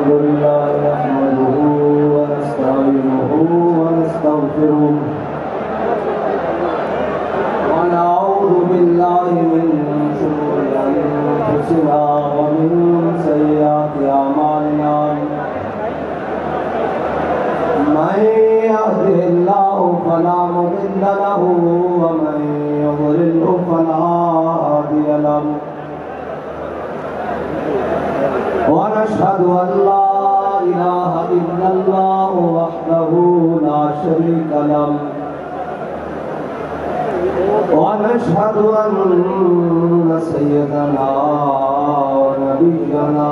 अल्हम्दुलिल्लाह नहमदुहु व नस्तईनुहु व नस्तगफिरुह व नऊज़ु बिल्लाहि मिन शुरूरि अनफुसिना व मिन सय्यिआति अमालिना मन यहदिहिल्लाहु फला मुदिल्ल लहु व मन युद्लिल्हु फला हादिय लहु वनशहदु अल्ला इलाहा इल्लल्लाहु वहदहु ला शरीका लहु वनशहदु अन्न सय्यदना व नबिय्यना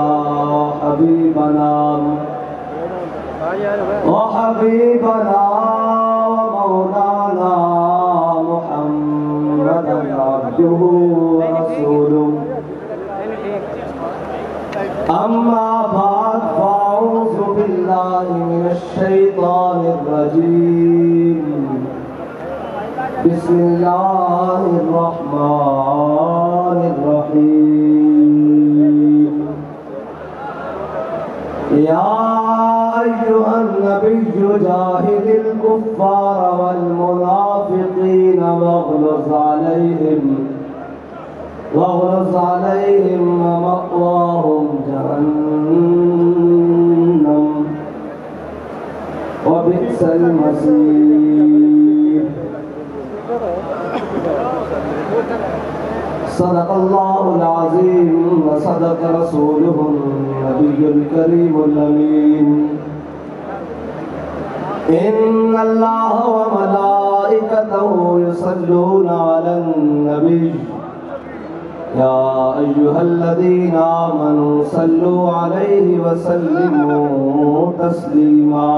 हबीबना वहबीबना व मौलाना मुहम्मदन अब्दुहु व रसूलुहु अम्मा बाद फ़अऊज़ु बिल्लाहि मिनश शैतानिर रजीम बिस्मिल्लाहिर रहमानिर रहीम या अय्युहन नबिय्यु जाहिदिल कुफ़्फ़ार वल मुनाफ़िक़ीन वग़्लुज़ अलैहिम मअवाहुम जहन्नम व बि'सल मसीर। सदक़ल्लाहुल अज़ीम व सदक़ रसूलुहुन नबियुल करीमुल अमीन। इन्नल्लाह व मलाइकतहु युसल्लूना अलन नबी या अय्युहल्लज़ीना आमनू सल्लु अलैहि व सल्लिमू तस्लीमा।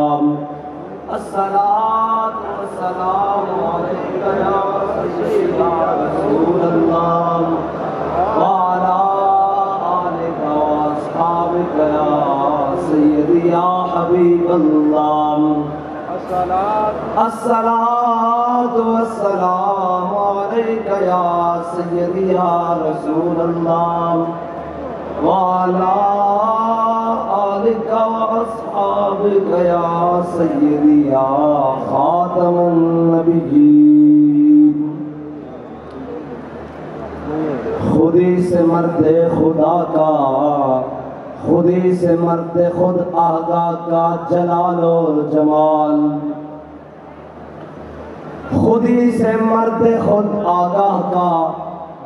अस्सलातु वस्सलामु अलैका या सय्यिदी या रसूलल्लाह व अला आलिका व अस्हाबिका या सय्यदी या हबीबल्लाह। अस्सलातु वस्सलामु अलैका या सय्यदी या रसूलल्लाह व अला आलिका व अस्हाबिका या सय्यदी या खातमुन नबिय्यीन। खुदी से मर्दे खुदा का, खुदी से मर्दे खुद आगा का जलालो जमाल, खुदी से मर्दे खुद आगाह का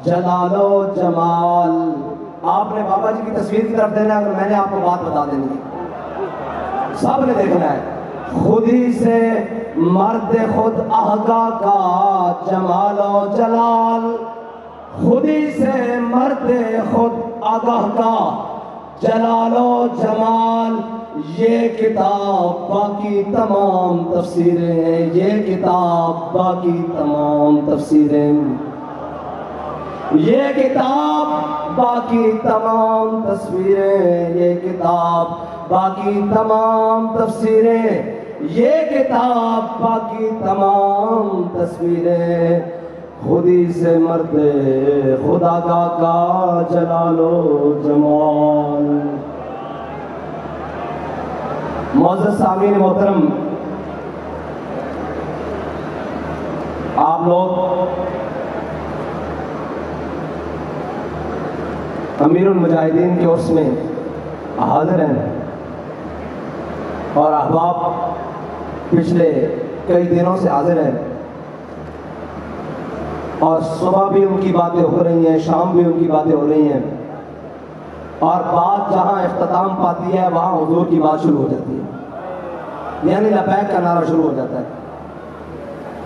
जलालो जमाल। आपने बाबा जी की तस्वीर की तरफ देना है, अगर मैंने आपको बात बता देनी है, सब ने देखना है। खुदी से मर्दे खुद आगा का जमालो जलाल, खुदी से मर्दे खुद आगाह का जलालो जमाल। ये किताब बाकी तमाम तफसीरें, ये किताब बाकी तमाम तफसीरें, ये किताब बाकी तमाम तस्वीरें, ये किताब बाकी तमाम तफसीरें, ये किताब बाकी तमाम तस्वीरें। खुदी से मर्दे खुदा का जलालो जमाल। मौजूद सामीन मोहतरम, आप लोग अमीरुल मुजाहिदीन के उर्स में हाजिर हैं और अहबाब पिछले कई दिनों से हाजिर हैं और सुबह भी उनकी बातें हो रही हैं, शाम भी उनकी बातें हो रही हैं और बात जहाँ इख्तिताम पाती है वहाँ हुजूर की बात शुरू हो जाती है, यानी लबैक का नारा शुरू हो जाता है।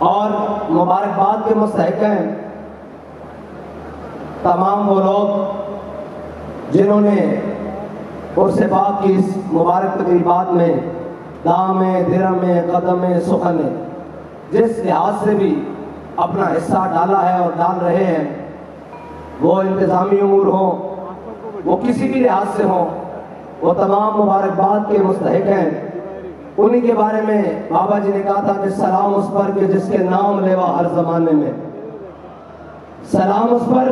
और मुबारकबाद के मुस्तहिक हैं तमाम वो लोग जिन्होंने उर्स पाक की इस मुबारक तकरीबात में दामे दिरमे कदमे सुखने जिस लिहाज से भी अपना हिस्सा डाला है और डाल रहे हैं, वो इंतज़ामी उमूर हों, वो किसी भी लिहाज से हों, वो तमाम मुबारकबाद के मुस्तहिक हैं। उन्हीं के बारे में बाबा जी ने कहा था कि सलाम उस पर कि जिसके नाम लेवा हर जमाने में, सलाम उस पर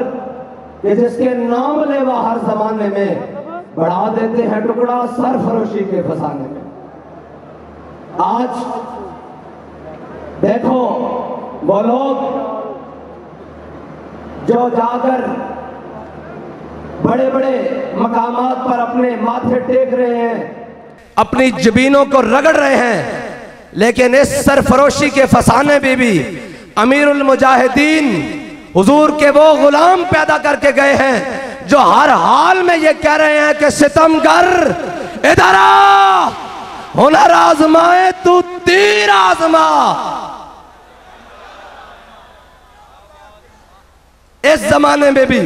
कि जिसके नाम लेवा हर जमाने में, बढ़ा देते हैं टुकड़ा सरफरोशी के फसाने में। आज देखो वो लोग जो जाकर बड़े बड़े मकामात पर अपने माथे टेक रहे हैं, अपनी जबीनों को रगड़ रहे हैं, लेकिन इस सरफरोशी के फसाने में भी अमीरुल मुजाहिदीन हुजूर के वो गुलाम पैदा करके गए हैं जो हर हाल में ये कह रहे हैं कि सितमगर इधर आ, हुनर आजमाए तू तीर आजमा। इस जमाने में भी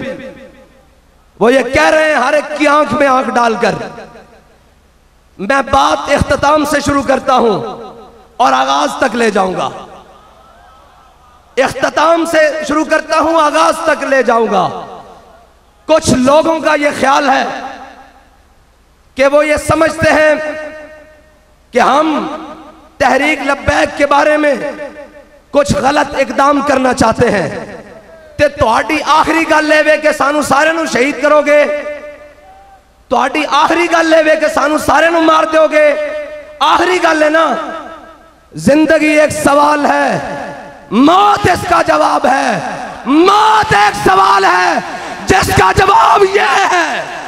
वो ये कह रहे हैं हर एक की आंख में आंख डालकर। मैं बात इख्तिताम से शुरू करता हूं और आगाज तक ले जाऊंगा। इख्तिताम से शुरू करता हूं, आगाज तक ले जाऊंगा। कुछ लोगों का यह ख्याल है कि वो ये समझते हैं कि हम तहरीक लब्बैक के बारे में कुछ गलत इकदाम करना चाहते हैं ते तुहाडी आखिरी गल लेवे कि सानू सारे नू शहीद करोगे, तुहाडी आखिरी गल लेवे कि सानू सारे नू मार दोगे। आखिरी गल है ना, जिंदगी एक सवाल है, मौत इसका जवाब है। मौत एक सवाल है जिसका जवाब यह है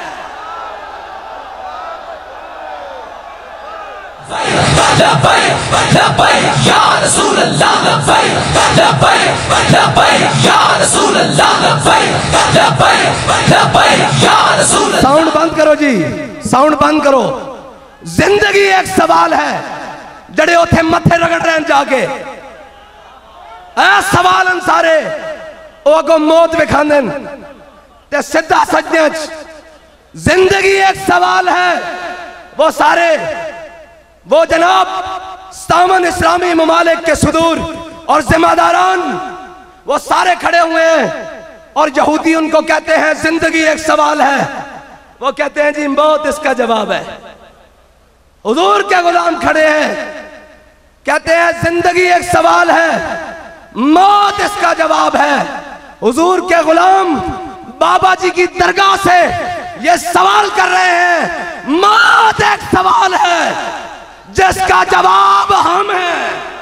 साउंड बंद करो जी, साउंड बंद करो। जिंदगी एक सवाल है, जड़े उथे मथे रगड़ रहे हैं जाके सवाल सारे अगो मौत विखांदे ते सीधा सजने। जिंदगी एक सवाल है, वो सारे वो जनाब सामन इस्लामी ममालिक के सुदूर और जिम्मेदारान वो सारे खड़े हुए हैं और यहूदी उनको कहते हैं जिंदगी एक सवाल है। वो कहते हैं जी मौत इसका जवाब है। हुजूर के गुलाम खड़े हैं, कहते हैं जिंदगी एक सवाल है, मौत इसका जवाब है। हुजूर के गुलाम बाबा जी की दरगाह से ये सवाल कर रहे हैं, मौत एक सवाल है जिसका जवाब हम हैं।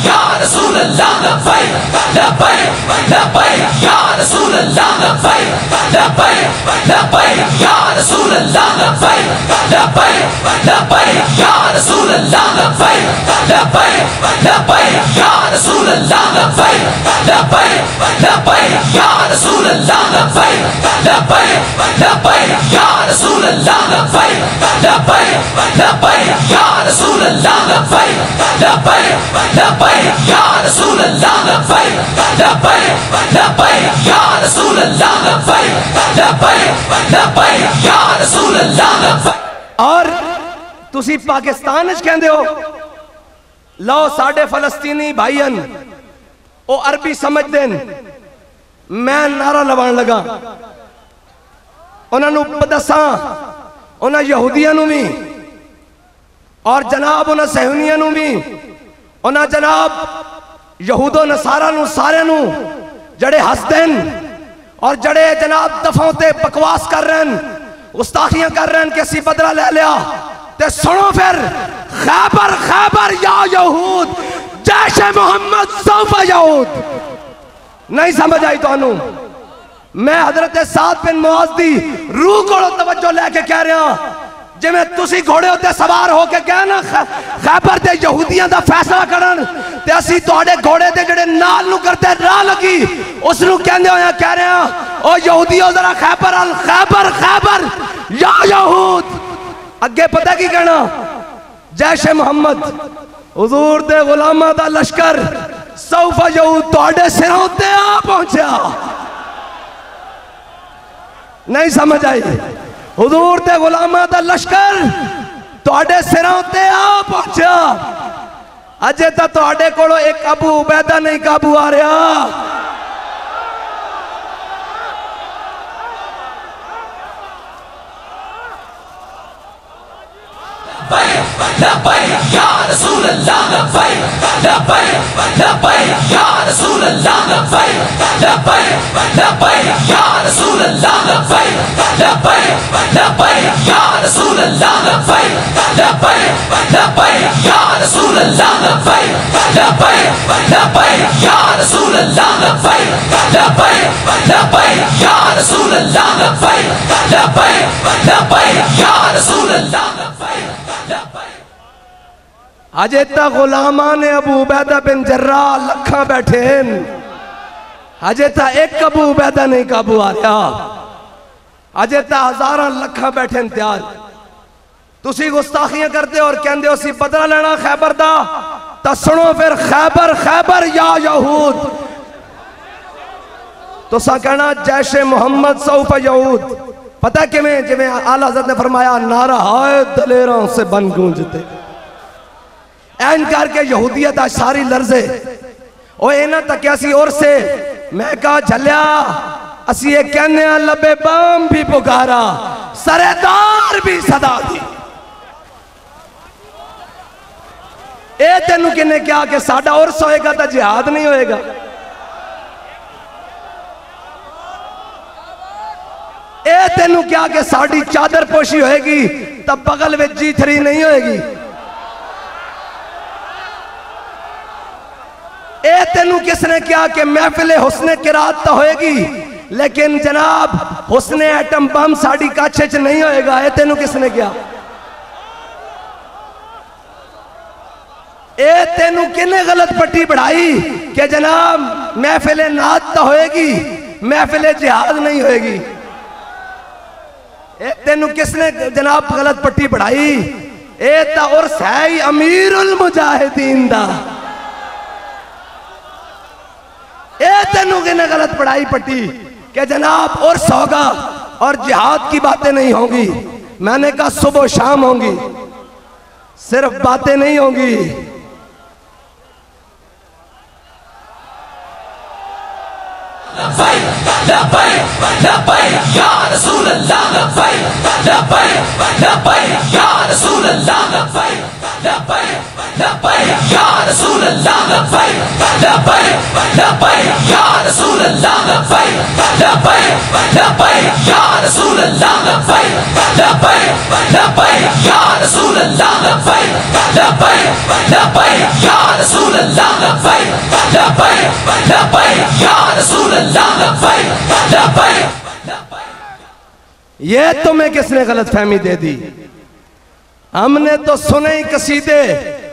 या रसूल अल्लाह लब्बैक लब्बैक लब्बैक या रसूल अल्लाह लब्बैक लब्बैक लब्बैक या रसूल अल्लाह लब्बैक लब्बैक लब्बैक या रसूल अल्लाह लब्बैक लब्बैक लब्बैक या रसूल अल्लाह लब्बैक लब्बैक लब्बैक या रसूल अल्लाह लब्बैक लब्बैक लब्बैक या रसूल अल्लाह लब्बैक लब्बैक लब्बैक या रसूल अल्लाह लब्बैक लब्बैक लब्बैक या रसूल अल्लाह लब्बैक लब्बैक लब्बैक या रसूल अल्लाह लब्बैक लब्बैक लब्बैक या रसूल अल्लाह लब्बैक। और तुसी पाकिस्तान च कहंदे हो, लो साडे फलस्तीनी भाईयन ओ अरबी समझदे न। मैं नारा लवान लगा उन्होंने दसा, उन्होंने यहूदियों भी और जनाब उन्होंने सहूनियों भी, उन्होंने जनाब यहूदो नसारा नू सारे नू जड़े हसदे और जड़े जनाब दफों ते बकवास कर रहे हैं, गुस्ताखियां कर रहे हैं कि असी बदला ले लिया। ते सुनो फिर, खैबर खैबर या यहूद जैश मोहम्मद सौफा यहूद। नहीं समझ आई तो मैं हजरत साद बिन मुआज दी रूह को तवज्जो लेके कह रहा, जिमें तुसी घोड़े उत्ते सवार होके कह ना खैबर दे यहूदियां दा फैसला करन ते असी तुहाडे घोड़े दे जेड़े नाल नु करते राह लगी उस नु कहंदे होया कह रहे हैं ओ यहूदियों जरा खैबर अल खैबर खैबर या यहूद। अगे पता की कहना, जैशे मोहम्मद हुजूर दे गुलामां दा लश्कर सौफा यहूद तुहाडे सिरों ते आ पहुंचा। नहीं समझ आई, हुजूर दे गुलामां दा लश्कर तुहाडे सिरों ते आ पहुंचा। अजे तो तुहाडे कोलों एक अबू उबैदा नहीं काबू आ रहा। लब्बैक या रसूल अल्लाह, लब्बैक लब्बैक लब्बैक या रसूल अल्लाह, लब्बैक लब्बैक लब्बैक या रसूल अल्लाह, लब्बैक लब्बैक लब्बैक या रसूल अल्लाह, लब्बैक लब्बैक लब्बैक या रसूल अल्लाह, लब्बैक लब्बैक लब्बैक या रसूल अल्लाह, लब्बैक लब्बैक लब्बैक या रसूल अल्लाह, लब्बैक लब्बैक लब्बैक या रसूल अल्लाह, लब्बैक लब्बैक। अजे तक गुलामा ने अबू उबैदा बिन जर्रा लखा बैठे, अजे तक एक अबू उबैदा नहीं काबू आ रहा, अजे तक हजारा लखा बैठे तैयार। तुसी गुस्ताखियां करते हो और कहते हो सी बदला लेना खैबर दा, तो सुनो फिर खैबर खैबर या यहूद, तो सा कहना जैशे मोहम्मद सौफ यहूद। पता किवें? जिवें आला हज़रत ने फरमाया नारा हाय दलेरों से बन गूंजते, ऐन करके यहूदियत आज सारी लर्जे ओ इन्हां तक सी। और से मैं कहा झलिया असी ये कहने लबे बम भी पुकारा, सरेदार भी सदा दी। ए तेनू किन्ने क्या कि साडा उर्स होएगा तो जिहाद नहीं होएगा? ए तेनू क्या कि साडी चादर पोशी होएगी तब बगल में जी3 नहीं होएगी? ए तेनू किसने क्या कि महफिल हुस्ने किरात तो होएगी लेकिन जनाब हुस्ने एटम बम साडी काछे च नहीं होएगा? ए तेनू किसने क्या? ए तेनू किने गलत पट्टी बढ़ाई कि जनाब महफिल नात तो होएगी महफिल जिहाद नहीं होएगी? ए तेनू किसने जनाब गलत पट्टी बढ़ाई? ए ता उर्स है ही अमीरुल मुजाहिदीन दा। ए तेनू किने गलत पढ़ाई पट्टी कि जनाब उर्स होगा और जिहाद की बातें नहीं होंगी? मैंने कहा सुबह शाम होंगी, सिर्फ बातें नहीं होंगी। लब्बैक लब्बैक या रसूल अल्लाह, लब्बैक लब्बैक लब्बैक या रसूल अल्लाह, लब्बैक लब्बैक लब्बैक या रसूल अल्लाह, लब्बैक लब्बैक लब्बैक या रसूल अल्लाह, लब्बैक लब्बैक लब्बैक या रसूल अल्लाह, लब्बैक लब्बैक लब्बैक या रसूल अल्लाह, लब्बैक लब्बैक लब्बैक या रसूल अल्लाह, लब्बैक लब्बैक लब्बैक या रसूल अल्लाह, लब्बैक लब्बैक। ये तुम्हें किसने गलत फहमी दे दी? हमने तो सुने ही कसीदे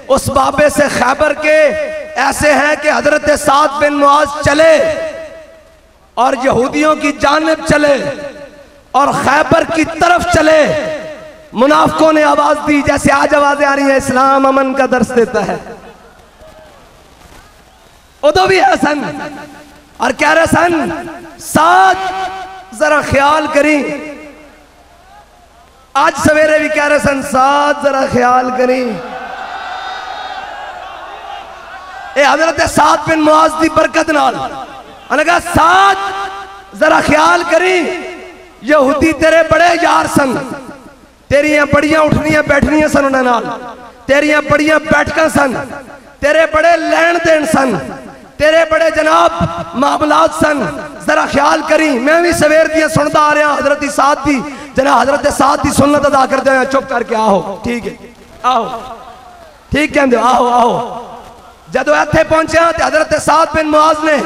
उस बाबे से खैबर के ऐसे हैं कि हजरत साद बिन मुआज चले और यहूदियों की जानिब चले और खैबर की तरफ चले। मुनाफिकों ने आवाज दी जैसे आज आवाजें आ रही है इस्लाम अमन का दर्स देता है। उदो भी है सन और कह रहे सन साद जरा ख्याल करी। आज सवेरे भी कह रहे सन साद जरा ख्याल करी। ए हजरत साद बिन मुआज दी बरकत नाल कहा साद जरा ख्याल करी, यहूदी तेरे बड़े यार सन, तेरिया बड़ियां उठनियां बैठनियां सन उन्हां नाल, तेरिया बड़ियां बैठकां सन, तेरे बड़े लैन देन सन, तेरे बड़े जनाब मामलात सन, जरा ख्याल करी। मैं भी सवेर दियां सुनता आ रहा हजरत साद दी जना हजरत साद दी सुन्नत अदा करते हैं। चुप करके आओ, ठीक है आओ, ठीक कहते हो आओ आओ। जदों इत्थे पहुंचे तो हजरत साद बिन मुआज ने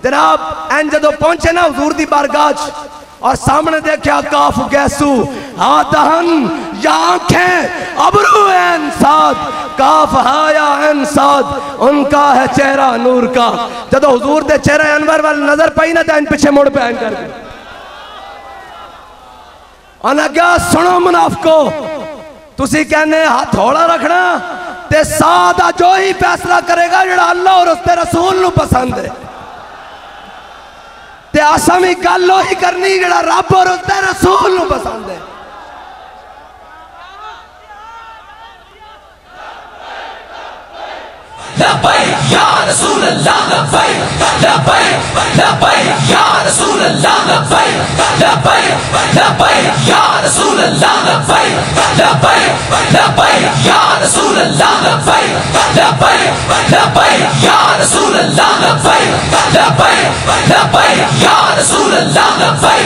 जनाब एन जदों पहुंचे ना हुजूर दी बारगाह और सामने देखा काफ गैसू हादहन या आंखें अबरू एन साद काफ हाया एन साद, उनका है चेहरा नूर का। जदों हुजूर दे चेहरे अनवर वाल नजर पई ना तो इन पीछे मुड़ पे करके क्या सुनो मुनाफिको, तुसी कहने हाथ हौला रखना ते सादा जो ही फैसला करेगा जेड़ा अल्लाह और उसके रसूल नू पसंद है, ते असां भी गल ही करनी जेड़ा रब और उसके रसूल नू पसंद है। लब्बैक या रसूल अल्लाह, लब्बैक लब्बैक लब्बैक या रसूल अल्लाह, लब्बैक लब्बैक लब्बैक या रसूल अल्लाह, लब्बैक लब्बैक लब्बैक या या रसूल अल्लाह लब्बैक लब्बैक लब्बैक या रसूल अल्लाह लब्बैक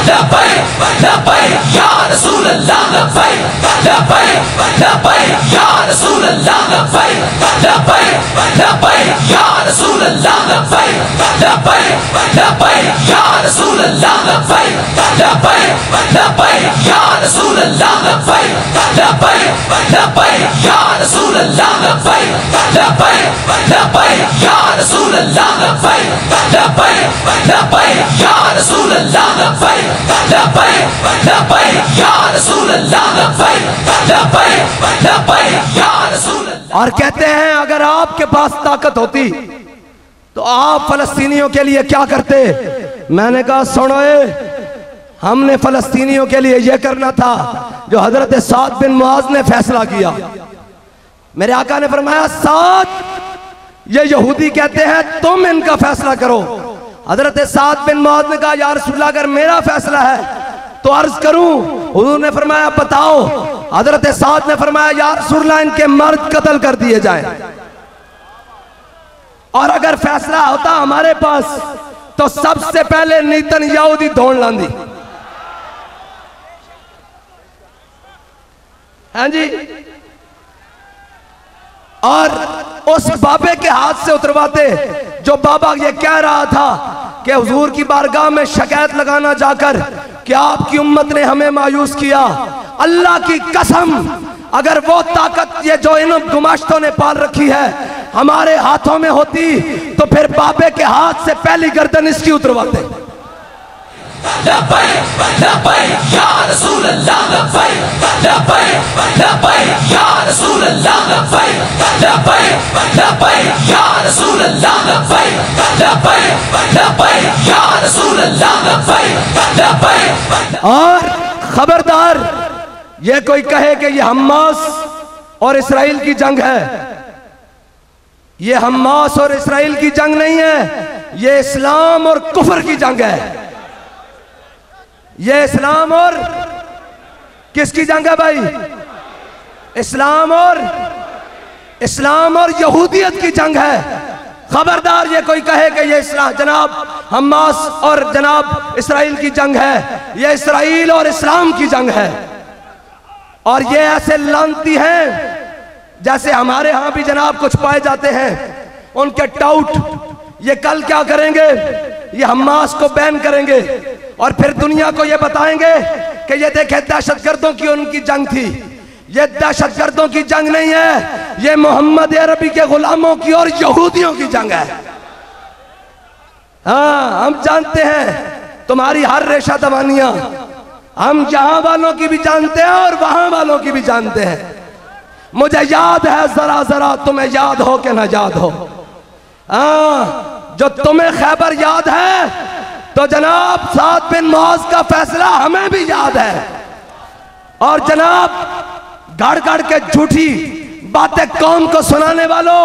लब्बैक लब्बैक या रसूल अल्लाह लब्बैक लब्बैक लब्बैक या रसूल अल्लाह लब्बैक लब्बैक लब्बैक या रसूल अल्लाह लब्बैक लब्बैक लब्बैक या रसूल अल्लाह लब्बैक लब्बैक लब्बैक या रसूल अल्लाह लब्बैक लब्बैक लब्बैक या रसूल अल्लाह लब्बैक लब्बैक लब्बैक या रसूल अल्लाह लब्बैक लब्बैक लब्बैक या रसूल अल्लाह लब्बैक लब्बैक लब्बैक या रसूल अल्लाह लब्बैक लब्बैक लब्बैक या रसूल। और कहते हैं अगर आपके पास ताकत होती तो आप फलस्तीनियों के लिए क्या करते? मैंने कहा सुनो, हमने फलस्तीनियों के लिए यह करना था जो हजरत साद बिन मुआज ने फैसला किया। मेरे आका ने फरमाया साद, ये यहूदी कहते हैं तुम इनका फैसला करो। हजरत साद बिन मुआज ने कहा या रसूलल्लाह अगर मेरा फैसला है तो अर्ज करूं? हुजूर ने फरमाया बताओ। हजरत साद ने फरमाया या रसूलल्लाह इनके मर्द कत्ल कर दिए जाएं, और अगर फैसला होता हमारे पास तो सबसे पहले नेतन्याहू दी धौड़ लांदी। हाँ जी, और उस बाबे के हाथ से उतरवाते जो बाबा ये कह रहा था कि हुजूर की बारगाह में शिकायत लगाना जाकर कि आपकी उम्मत ने हमें मायूस किया। अल्लाह की कसम अगर वो ताकत ये जो इन गुमाश्तों ने पाल रखी है हमारे हाथों में होती तो फिर बाबे के हाथ से पहली गर्दन इसकी उतरवाते। लब्बैक लब्बैक या रसूल अल्लाह लब्बैक लब्बैक लब्बैक या रसूल अल्लाह लब्बैक लब्बैक लब्बैक या रसूल अल्लाह लब्बैक लब्बैक लब्बैक या रसूल अल्लाह लब्बैक लब्बैक। और खबरदार ये कोई कहे कि ये हमास और इसराइल की जंग है, ये हमास और इसराइल की जंग नहीं है, ये इस्लाम और कुफर की जंग है। ये इस्लाम और किसकी जंग है भाई? इस्लाम और यहूदियत की जंग है। खबरदार ये कोई कहे कि ये इस्लाम जनाब हमास और जनाब इसराइल की जंग है, ये इसराइल और इस्लाम की जंग है। और ये ऐसे लानती हैं जैसे हमारे यहां भी जनाब कुछ पाए जाते हैं उनके टाउट, ये कल क्या करेंगे? ये हमास को बैन करेंगे और फिर दुनिया को ये बताएंगे कि ये देखे दहशतगर्दों की उनकी जंग थी। ये दहशतगर्दों की जंग नहीं है, ये मोहम्मद अरबी के गुलामों की और यहूदियों की जंग है। हाँ, हम जानते हैं तुम्हारी हर रेशा दवानियां, हम यहां वालों की भी जानते हैं और वहां वालों की भी जानते हैं। मुझे याद है जरा जरा, तुम्हें याद हो कि ना याद हो। हाँ, जो तुम्हें खैबर याद है तो जनाब साद बिन मुआज का फैसला हमें भी याद है। और जनाब गड़ गड़ के झूठी बातें कौम को सुनाने वालों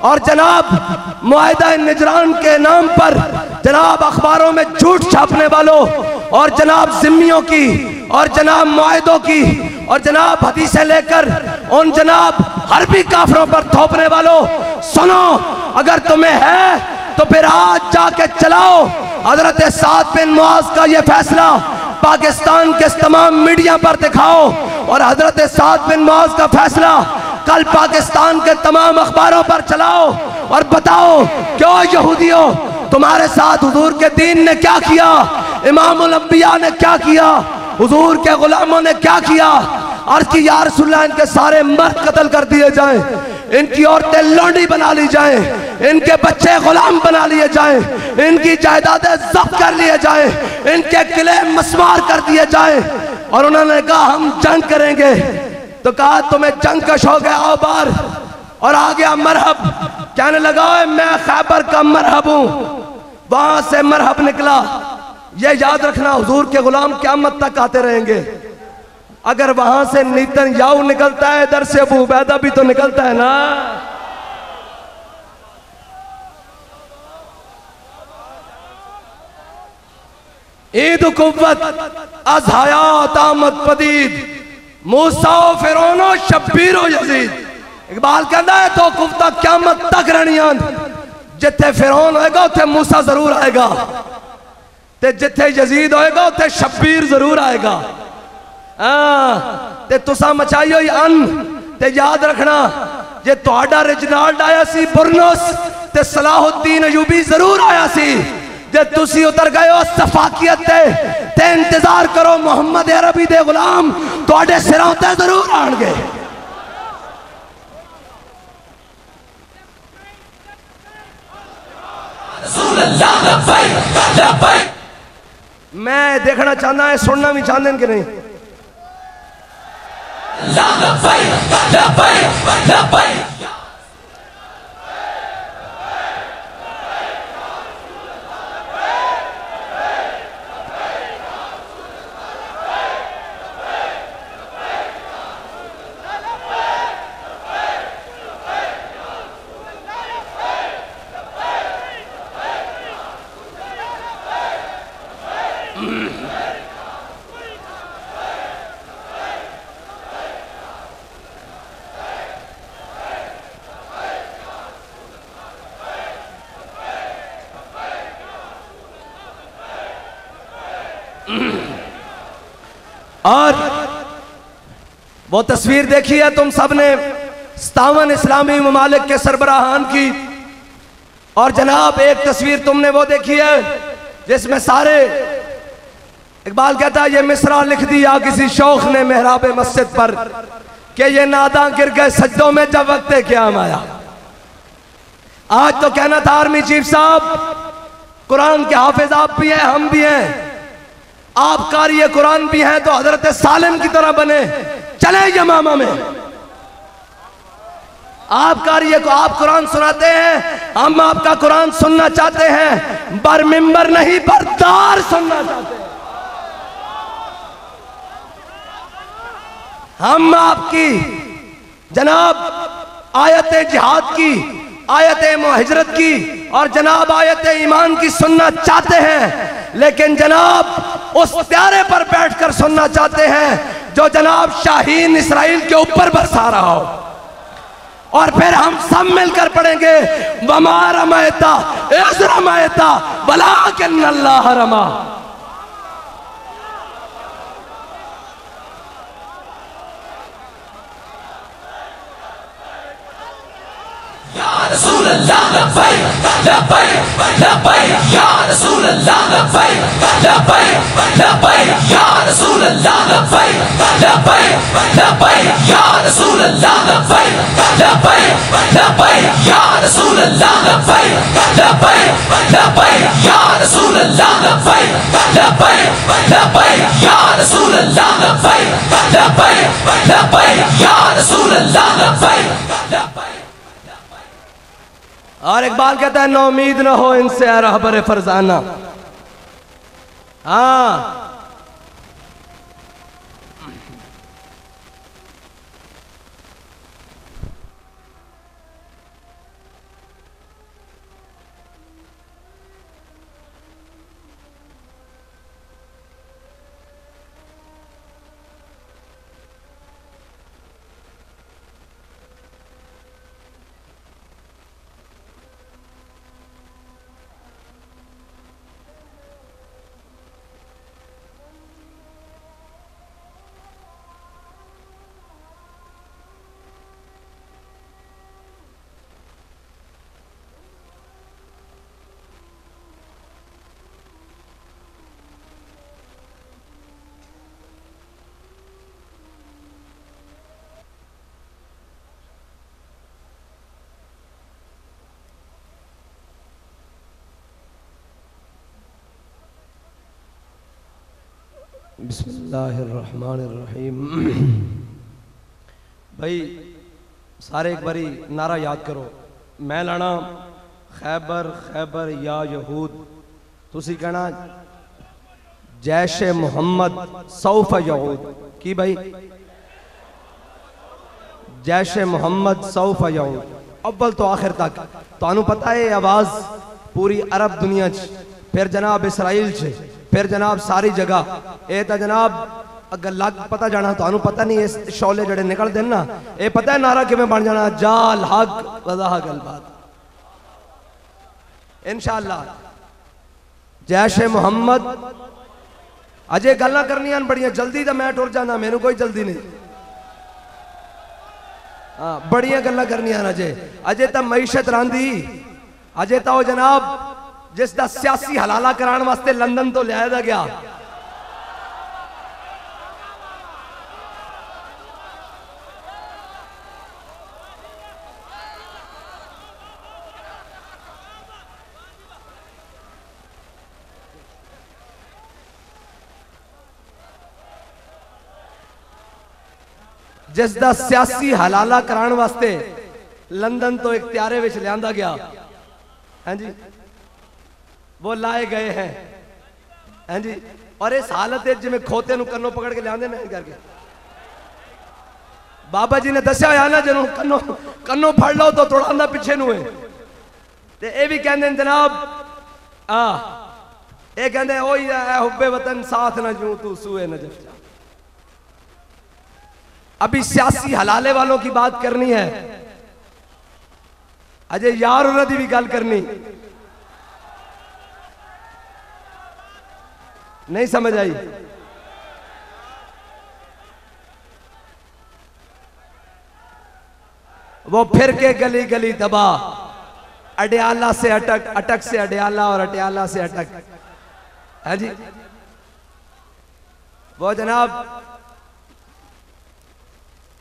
और जनाब मुआहिदा निजरान के नाम पर जनाब अखबारों में झूठ छापने वालों और जनाब जिम्मियों की और जनाब मुआहिदों की और जनाब हदीसें लेकर उन जनाब हरबी काफरों पर थोपने वालों, सुनो अगर तुम्हें है तो फिर आज जाके चलाओ हजरत साद बिन मुआज का ये फैसला पाकिस्तान के तमाम मीडिया पर दिखाओ और हजरत साद बिन मुआज का फैसला कल पाकिस्तान के तमाम अखबारों पर चलाओ और बताओ क्यों यहूदियों तुम्हारे साथ हुजूर के दीन ने क्या किया, इमामुल अंबिया ने क्या किया, हुजूर के गुलामों ने क्या किया। अर्ज की या रसूलल्लाह इनके सारे मर्द कत्ल कर दिए जाएं, इनकी औरतें लौंडी बना ली जाएं, इनके बच्चे गुलाम बना लिए जाएं, इनकी जायदादें जब्त कर लिए जाएं, इनके किले मस्मार कर दिए जाएं। और उन्होंने कहा हम जंग करेंगे, तो कहा तुम्हें जंग का शौक है, आओ बाहर। और आ गया मरहब, कहने लगा मैं खैबर का मरहब हूं, वहां से मरहब निकला। ये याद रखना हुजूर के गुलाम क़यामत तक आते रहेंगे। अगर वहां से नेतन्याहू निकलता है, इधर से अबू उबैदा भी तो निकलता है ना। ईद कुव्वत अज हयात आमद पदीद, मूसा फिरौन शब्बीर यजीद। इकबाल कहता है तो कुफ्ता क़यामत तक रहनियां जिथे फिरौन होएगा उथे मूसा जरूर आएगा ते जिथे यजीद होएगा उथे शब्बीर जरूर आएगा। ते तुसा मचाइयो अन ते याद रखना जे तुहाडा रिजनाल्ड आया सी बुरनस ते सलाहुद्दीन अयूबी जरूर आया सी। जे तुसी उतर गए हो सफाकियत ते इंतजार करो मोहम्मद अरबी दे गुलाम तुहाडे सिरों ते जरूर आएंगे। मैं देखना चाहना है, सुनना भी चाहते हैं कि नहीं? और वो तस्वीर देखी है तुम सब ने 57 इस्लामी ममालिक के सरबराहान की, और जनाब एक तस्वीर तुमने वो देखी है जिसमें सारे, इकबाल कहता है ये मिसरा लिख दिया किसी शौख ने मेहराब मस्जिद पर कि ये नादा गिर गए सज्जों में जब वक्त क़याम आया। आज तो कहना था आर्मी चीफ साहब कुरान के हाफिज आप भी हैं हम भी हैं, आप कारी कुरान भी हैं तो हजरत सालिम की तरह बने चले यमामा में। आप कारी को आप कुरान सुनाते हैं, हम आपका कुरान सुनना चाहते हैं, बर मिंबर नहीं बरदार सुनना चाहते हैं। हम आपकी जनाब आयत जिहाद की, आयत मुहिजरत की और जनाब आयत ईमान की सुनना चाहते हैं, लेकिन जनाब उस प्यारे पर बैठकर सुनना चाहते हैं जो जनाब शाहीन इसराइल के ऊपर बरसा रहा हो। और फिर हम सब मिलकर पढ़ेंगे वमा रमयता इज़ रमयता वलाकिन्नल्लाह रमा। या रसूल अल्लाह लब्बैक लब्बैक लब्बैक या रसूल अल्लाह लब्बैक लब्बैक लब्बैक या रसूल अल्लाह लब्बैक लब्बैक लब्बैक या रसूल अल्लाह लब्बैक लब्बैक लब्बैक या रसूल अल्लाह लब्बैक लब्बैक लब्बैक या रसूल अल्लाह लब्बैक लब्बैक लब्बैक या रसूल अल्लाह लब्बैक लब्बैक लब्बैक या रसूल अल्लाह लब्बैक लब्बैक। और इकबाल कहता है ना उम्मीद ना हो इनसे रहबर फरजाना। हाँ बिस्मिल्लाहिर्रहमानिर्रहीम। भाई सारे एक बारी नारा याद करो, मैं लाना खैबर खैबर या यहूद, तुसी कहना जैशे मोहम्मद सौफ यहूद की भाई, जैशे मोहम्मद सौफ यहूद अव्वल तो आखिर तक। तो पता है आवाज़ पूरी अरब दुनिया च, फिर जनाब इसराइल च, फिर जनाब सारी जगह। ये तो जनाब अगर लग पता जाना तो पता नहीं इस शौले जड़े निकलते ना, ये पता है नारा किवें बन जाना, जाल हक वज़ाह गलबात। इंशाअल्लाह जैश मोहम्मद अजे गल्लां करनियां बड़ियां जल्दी, तो मैं टुर जाना, मैनू कोई जल्दी नहीं। हाँ बड़ियां गल्लां करनियां अजे तो मईशत रांधी, अजे तो जनाब जिसका सियासी हलाला कराने वास्ते लंदन तो लिया गया, जिसका सियासी हलाला कराने वास्ते लंदन तो एक त्यारे विच लिया गया, हाँ जी, वो लाए गए हैं, हाँ जी। और इस हालत जिमें खोते नूं कन्नों पकड़ के लिया करके बाबा जी ने दस्या होया ना, जिन्हों कन्नों कन्नों फड़ लो तो थोड़ा अंदा पिछे नूं है, ते ये भी कहते जनाब ये कहते ओही हुब्बे वतन साथ ना जूं तू सूए न जफ जा। अभी सियासी हलाले वालों की बात करनी है, अजय यार उन्होंने भी गल करनी नहीं समझ आई। वो फिर के गली गली दबा, अडयाला से अटक, अटक से अडयाला और अडयाला से अटक, है जी। वो जनाब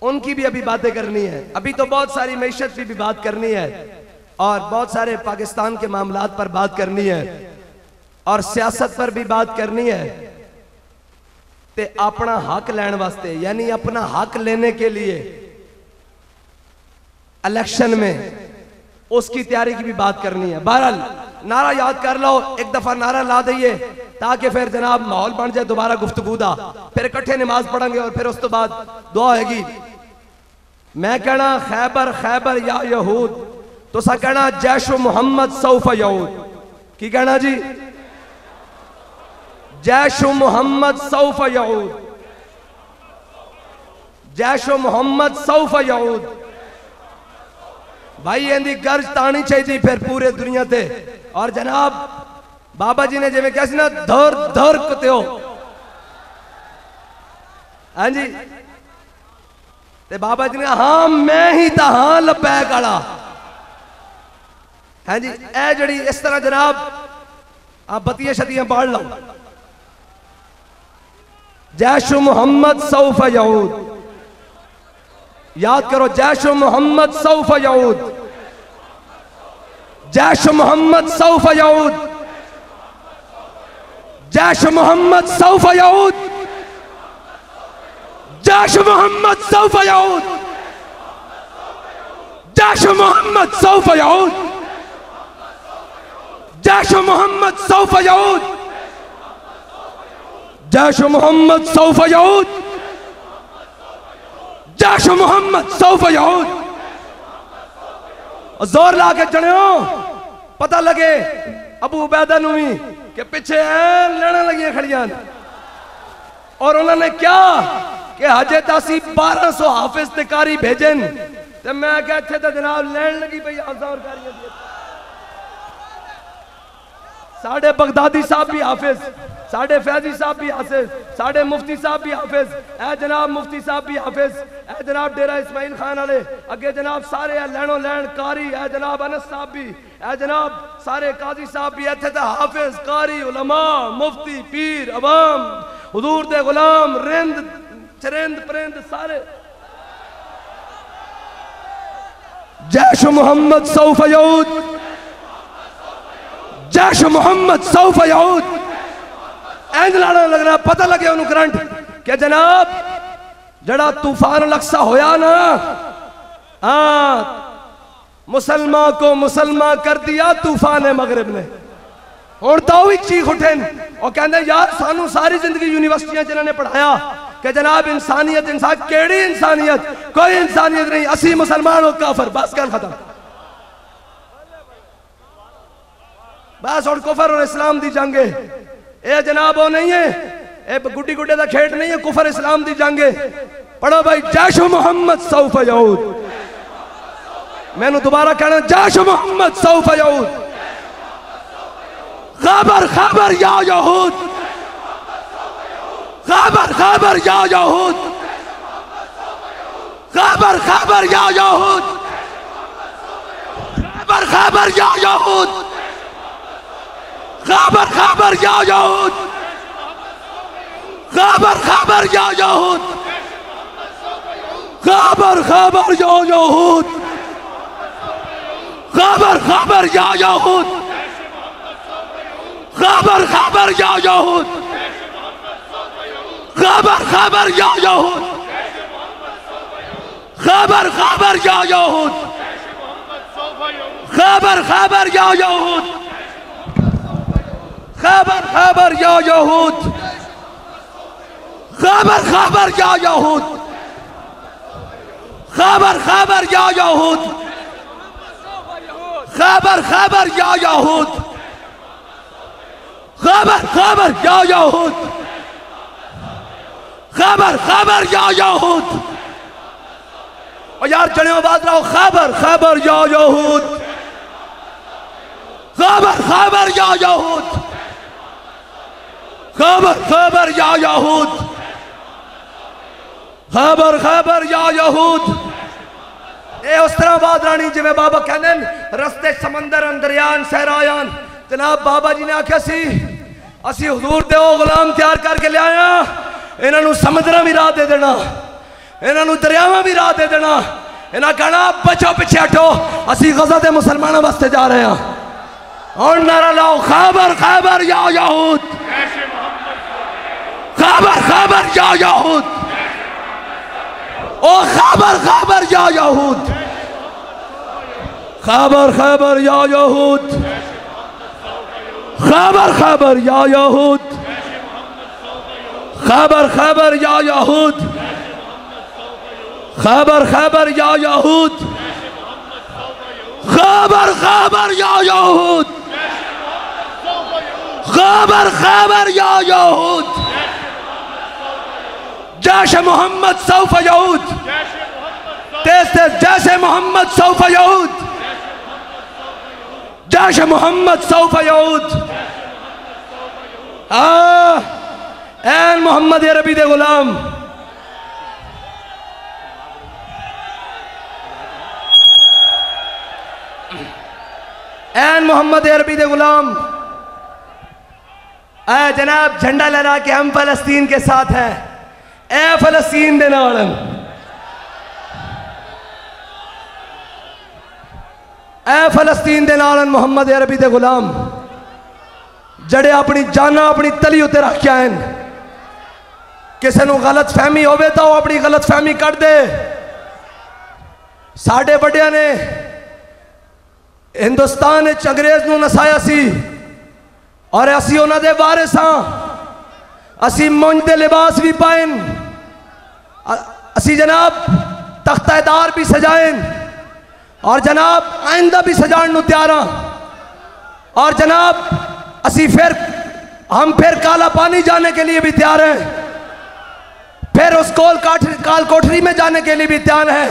उनकी भी अभी बातें करनी है, अभी तो बहुत सारी मैशत की भी बात करनी है और बहुत सारे पाकिस्तान के मामलात पर बात करनी है और सियासत पर भी बात करनी है। ते अपना हक लैन वास्ते, यानी अपना हक लेने के लिए इलेक्शन में उसकी तैयारी की भी बात करनी है। बहरहाल नारा याद कर लो, एक दफा नारा ला दइए ताकि फिर जनाब माहौल बन जाए दोबारा गुफ्तगू दा, फिर इकट्ठे नमाज पढ़ेंगे और फिर उस तो बाद दुआ होगी। मैं कहना खैबर खैबर या यहूद, तो सा कहना जैशो मोहम्मद सौफ यहूद। की कहना जी? जैशो मोहम्मद सौफ यहूद, जैशो मोहम्मद सौफ यहूद। भाई इनकी गर्ज तानी चाहिए फिर पूरे दुनिया ते। और जनाब बाबा जी ने जिवें कहा ना धर धर कत्यो, हाँ जी, ते बाबा जी ने हाँ मैं ही तो हाँ लबैक वाला, हाँ जी। ए जड़ी इस तरह जनाब आप बत्तियां शतियां बाढ़ लो। जैशो मोहम्मद सौफ यहूद, याद करो, जैशो मोहम्मद सौफ यहूद, जैशो मोहम्मद सौफ यहूद, जैशो मोहम्मद सौफ यहूद, जैशो मोहम्मद सौफ यहूद, जैशो मोहम्मद सौफ यहूद, जैशो मोहम्मद सौफ यहूद, जैशो मोहम्मद सौफ यहूद, जैशो मोहम्मद सौफ यहूद। जोर ला के चढ़ो, पता लगे अबू उबैदा नूं भी कि पिछे लड़न लगियां खड़ियां। और उन्होंने क्या कि हजे तासी 1200 हाफिज ते कारी भेजन, ते मैं क्या इत्थे तो जनाब लैन लगी पई हाफिज़ां और कारियां दी। साढ़े बगदादी साहब भी हाफिज, साढ़े फैजी साहब भी हाफिज, साढ़े मुफ्ती साहब भी हाफिज, ए जनाब मुफ्ती साहब भी हाफिज, ए जनाब डेरा इस्माइल खान वाले अगे जनाब सारे लैनो लैन कारी, ए जनाब अनस साहब भी, ए जनाब सारे काजी साहब भी, इत्थे ते हाफिज कारी उलमा मुफ्ती पीर अवाम हुजूर दे गुलाम रिंद चरिंद परिंद सारे। जैश मोहम्मद सौफ यहूद, जैश मोहम्मद सौफ यहूद। इंज लाना लगना, पता लगे उन्होंने करंट कि जनाब जड़ा तूफान लक्सा होया ना, हाँ मुसलमान को मुसलमान कर दिया तूफान मगरिब ने। हुण तो भी चीख उठे और कहते यार सानू सारी जिंदगी यूनिवर्सिटियां जिन्होंने पढ़ाया कि जनाब इंसानियत, इंसान केड़ी इंसानियत, कोई इंसानियत नहीं, असी मुसलमान हो काफर, बस गल खत्म। बस और कुफर और इस्लाम दी जंग है। ये जनाब वो नहीं है, गुड्डी गुड्डे का खेड नहीं है, कुफर इस्लाम की जंग है। पढ़ो भाई, जैश मोहम्मद सौफ यऊद। मैंने दोबारा कहना, जैश मोहम्मद सौफ यऊद। खबर खबर या यहूद, खबर खबर या यहूद, खबर खबर या यहूद, खबर खबर या यहूद, खबर खबर या यहूद, खबर खबर या यहूद, खबर खबर या यहूद, खबर खबर या यहूद, खबर खबर या यहूद, खबर खबर या यहूद, खबर खबर या यहूद, खबर खबर या यहूद, खबर खबर या यहूद, खबर खबर या यहूद, खबर खबर या यहूद, खबर खबर या यहूद, खबर खबर या यहूद, खबर खबर या यहूद। और यार चढ़े आवाज लाओ, खबर खबर या यहूद, खबर खबर या यहूद, खबर खबर या यहूद, खबर खबर या यहूद। ए उस तरह बात रानी जिवें बाबा कहने रस्ते समंदर अंदरियान सहरायान। जनाब बाबा जी ने आख्या सी असी हुजूर दे ओ गुलाम तैयार करके लिया, इन्हों समुद्र भी राह दे देना, इन्हों दरियावां भी राह दे देना। इन्हें कहना बचो पिछे हटो, असी गज़ा दे मुसलमानों वास्ते जा रहे हैं। और नारा लाओ, खबर खबर या यहूद, खबर खबर या यहूद, ओ खबर खबर या यहूद, खबर खबर या यहूद, खबर खबर या यहूद, खबर खबर या यहूद, खबर खबर या यहूद, खबर खबर या यहूद, खबर खबर या यहूद। जैश मोहम्मद सौफ यऊद, तेज तेज जैसे मोहम्मद सौफ यऊद, जैश मोहम्मद सौफ यऊद। ऐन मोहम्मद अरबी दे गुलाम, ऐन मोहम्मद अरबी दे गुलाम। जनाब झंडा लहरा के हम फलस्तीन के साथ हैं। ए फलस्तीन दे नाल, ए फलस्तीन दे नाल मोहम्मद अरबी दे गुलाम जड़े अपनी जाना अपनी तली उत्ते रख के आए। किसी को गलत फहमी होवे तो अपनी गलत फहमी कर दे। साडे बड़िया ने हिंदुस्तान अंग्रेज नूं नसाया सी और असी उन्हां दे वारिस हां। असी मुंज दे लिबास भी पाएन, असी जनाब तख्तेदार भी सजाएन और जनाब आइंदा भी सजाने नूं तैयार हां। और जनाब हम फिर काला पानी जाने के लिए भी तैयार हैं, फिर उस काल कोठरी में जाने के लिए भी तैयार हैं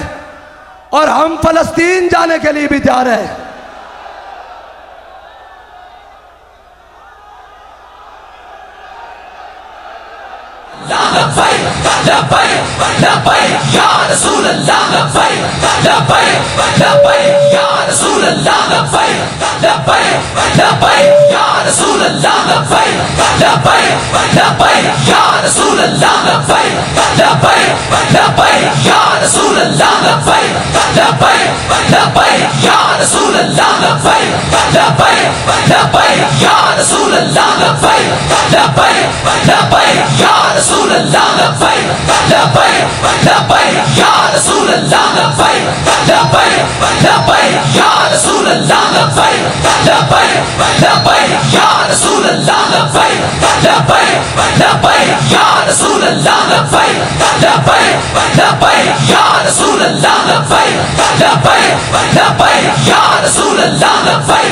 और हम फलस्तीन जाने के लिए भी तैयार हैं। या रसूल अल्लाह, या रसूल अल्लाह, या रसूल अल्लाह, या रसूल अल्लाह, या रसूल अल्लाह, या रसूल अल्लाह, या रसूल अल्लाह, या रसूल अल्लाह, या रसूल अल्लाह, या रसूल अल्लाह, या रसूल अल्लाह, या रसूल अल्लाह, या रसूल अल्लाह, या रसूल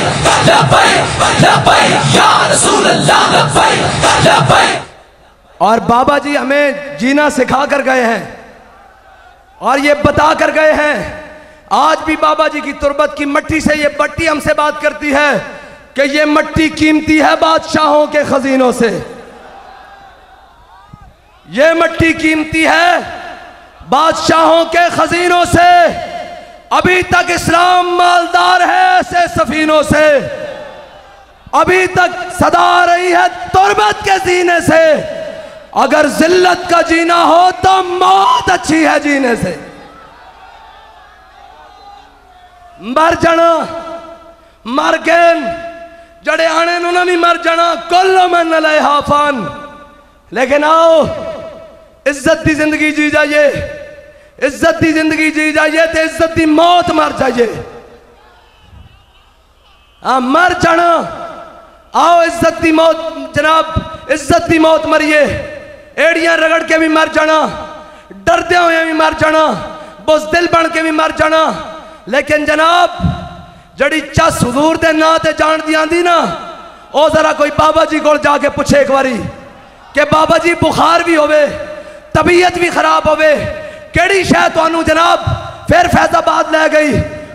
अल्लाह, या रसूल अल्लाह। और बाबा जी हमें जीना सिखा कर गए हैं और ये बता कर गए हैं। आज भी बाबा जी की तुरबत की मट्टी से ये मट्टी हमसे बात करती है कि ये मट्टी कीमती है बादशाहों के खजीनों से, ये मट्टी कीमती है बादशाहों के खजीनों से। अभी तक इस्लाम मालदार है ऐसे सफीनों से, अभी तक सदा आ रही है तुरबत के जीने से। अगर जिल्लत का जीना हो तो मौत अच्छी है जीने से। मर जाना मर गए जड़े आने नु भी मर जाना, कुल्लु मन अलैहा फान। लेकिन आओ इज्जत की जिंदगी जी जाइए, इज्जत की जिंदगी जी जाइए तो इज्जत की मौत मर जाइए। मर जाना, आओ इज्जत की मौत जनाब, इज्जत की मौत मरिए। एड़ियां रगड़ के भी मर जाना, डरदे हुए भी मर जाना, बुज़दिल बन के भी मर जाना। लेकिन जनाब जड़ी चस हुजूर दे नां ते जान दी आंदी ना, ओ जरा कोई बाबा जी को जाके पूछे एक बारी कि बाबा जी बुखार भी होवे, तबीयत भी खराब होवे, केड़ी शह तुहानू जनाब फिर फैजाबाद ले गई?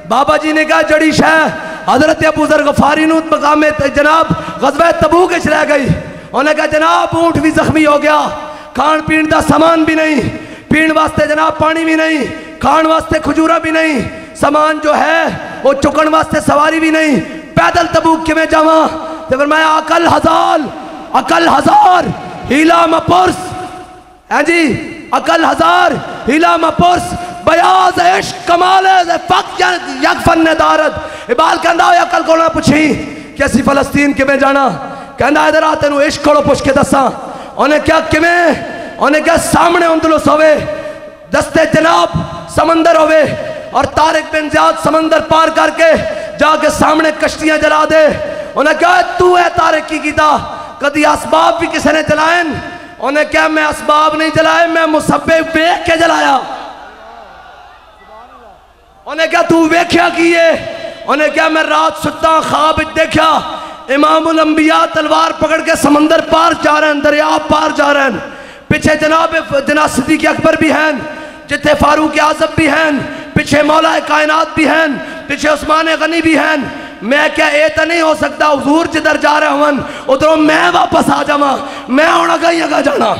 बाबा जी ने कहा जड़ी शह हजरत अबू ज़र गफारी नू मकामे जनाब ग़ज़वा तबूक च ले गई। उन्हें कहा जनाब ऊँट भी जख्मी हो गया, खान पीन का सामान भी नहीं, पीने वास्ते जनाब पानी भी नहीं, खान वास्ते खजूरा भी नहीं, सामान जो है वो चुकन वास्ते सवारी भी नहीं, पैदल तबूक किवें जावा? तो फरमाया अकल हजार हीला मपुरस है जी, अकल हजार हीला मपुरस बयाज इश्क कमाल यकफन दारत। इबाल कहंदा अकल को ना पुछी कि असी फलस्तीन किवें जाना, कहंदा इधर आ तेनू इश्क को पुछ के दसा। उन्हें क्या किवें? उन्हें क्या सामने उंदलुस होवे, दस्ते जनाब समंदर होवे और तारिक बिन ज़ियाद समंदर पार करके जाके सामने कश्तियां जला दे। उन्हें क्या तू है तारिक की कीता, कदी असबाब भी किसी ने जलाए? उन्हें क्या मैं असबाब नहीं जलाए, मैं मुसब्बिब वेख के जलाया। उन्हें क्या तू वेख्या की है? उन्हें क्या मैं रात सुता ख्वाब देखा इमामुल अंबिया तलवार पकड़ के समंदर पार जा रहे हैं, दरिया पार जा रहे हैं, पीछे जनाब सिद्दीक़ अकबर भी हैं, जिथे फारूक आज़म भी हैं, पीछे मौला कायनात भी हैं, पीछे उस्मान गनी भी हैं। मैं क्या ये तो नहीं हो सकता हुजूर जिधर जा रहे हवन उधरों मैं वापस आ जावा, मैं हूं अगा जाना।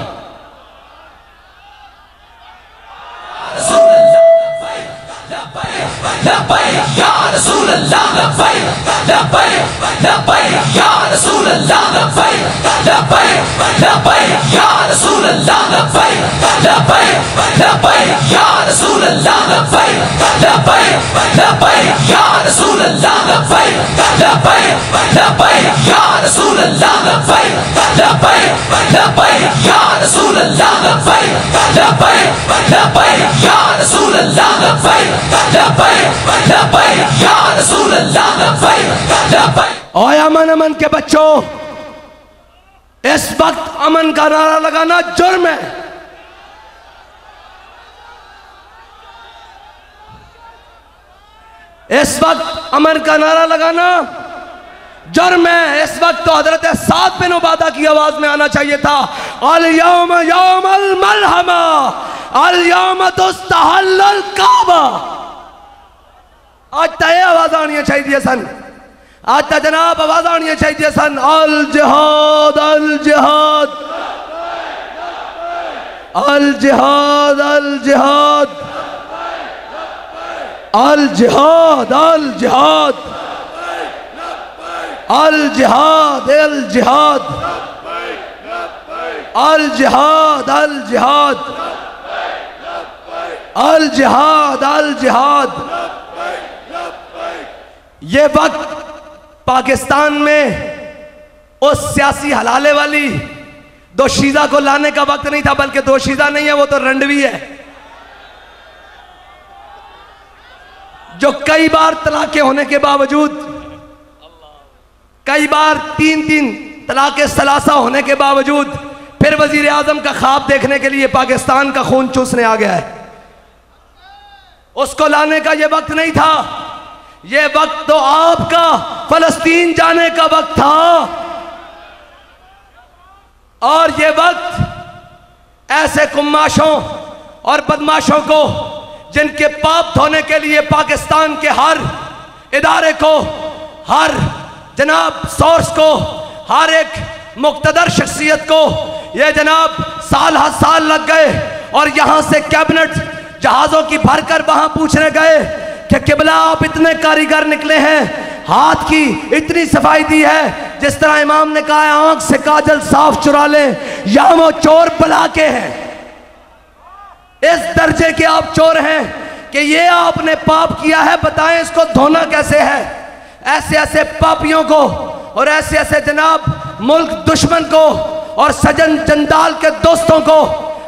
लब्बैक या रसूल अल्लाह, लब्बैक लब्बैक या रसूल अल्लाह, लब्बैक लब्बैक या रसूल अल्लाह, लब्बैक लब्बैक या रसूल अल्लाह, लब्बैक लब्बैक या रसूल अल्लाह, लब्बैक लब्बैक या रसूल अल्लाह, लब्बैक लब्बैक या रसूल अल्लाह, लब्बैक लब्बैक या रसूल अल्लाह, लब्बैक लब्बैक या रसूल अल्लाह, लब्बैक। ओए अमन के बच्चों, इस वक्त अमन का नारा लगाना जुर्म है। इस वक्त अमन का नारा लगाना जुर्म है। इस वक्त तो हजरत साद बिन उबादा की आवाज में आना चाहिए था, अल यौम यौमुल मलहमा अल यौम तुस्तहल्लुल काबा। आज तय आवाज आनी चाहिए सन, आज तक जनाब आवाज आनी चाहिए सन, अल जिहाद अल जिहाद अल जिहाद अल जिहाद अल जिहाद अल जिहाद अल जिहाद अल जिहाद अल जिहाद अल जिहाद अल जिहाद अल जिहाद। ये वक्त पाकिस्तान में उस सियासी हलाले वाली दोशीज़ा को लाने का वक्त नहीं था, बल्कि दोशीज़ा नहीं है, वो तो रंडवी है, जो कई बार तलाके होने के बावजूद, कई बार तीन तलाके सलासा होने के बावजूद फिर वजीर आजम का ख्वाब देखने के लिए पाकिस्तान का खून चूसने आ गया है। उसको लाने का यह वक्त नहीं था, यह वक्त तो आपका फलस्तीन जाने का वक्त था। और यह वक्त ऐसे कुम्माशों और बदमाशों को, जिनके पाप धोने के लिए पाकिस्तान के हर इदारे को, हर जनाब सोर्स को, हर एक मुक्तदर शख्सियत को ये जनाब साल हर साल लग गए। और यहाँ से कैबिनेट जहाज़ों की भरकर वहाँ पूछने गए कि किबला आप इतने कारीगर निकले हैं, हाथ की इतनी सफाई दी है, जिस तरह इमाम ने कहा आंख से काजल साफ चुरा लें, या वो चोर बला के हैं। इस दर्जे के आप चोर हैं कि ये आपने पाप किया है, बताएं इसको धोना कैसे है। ऐसे ऐसे पापियों को और ऐसे ऐसे जनाब मुल्क दुश्मन को और सजन जंदाल के दोस्तों को,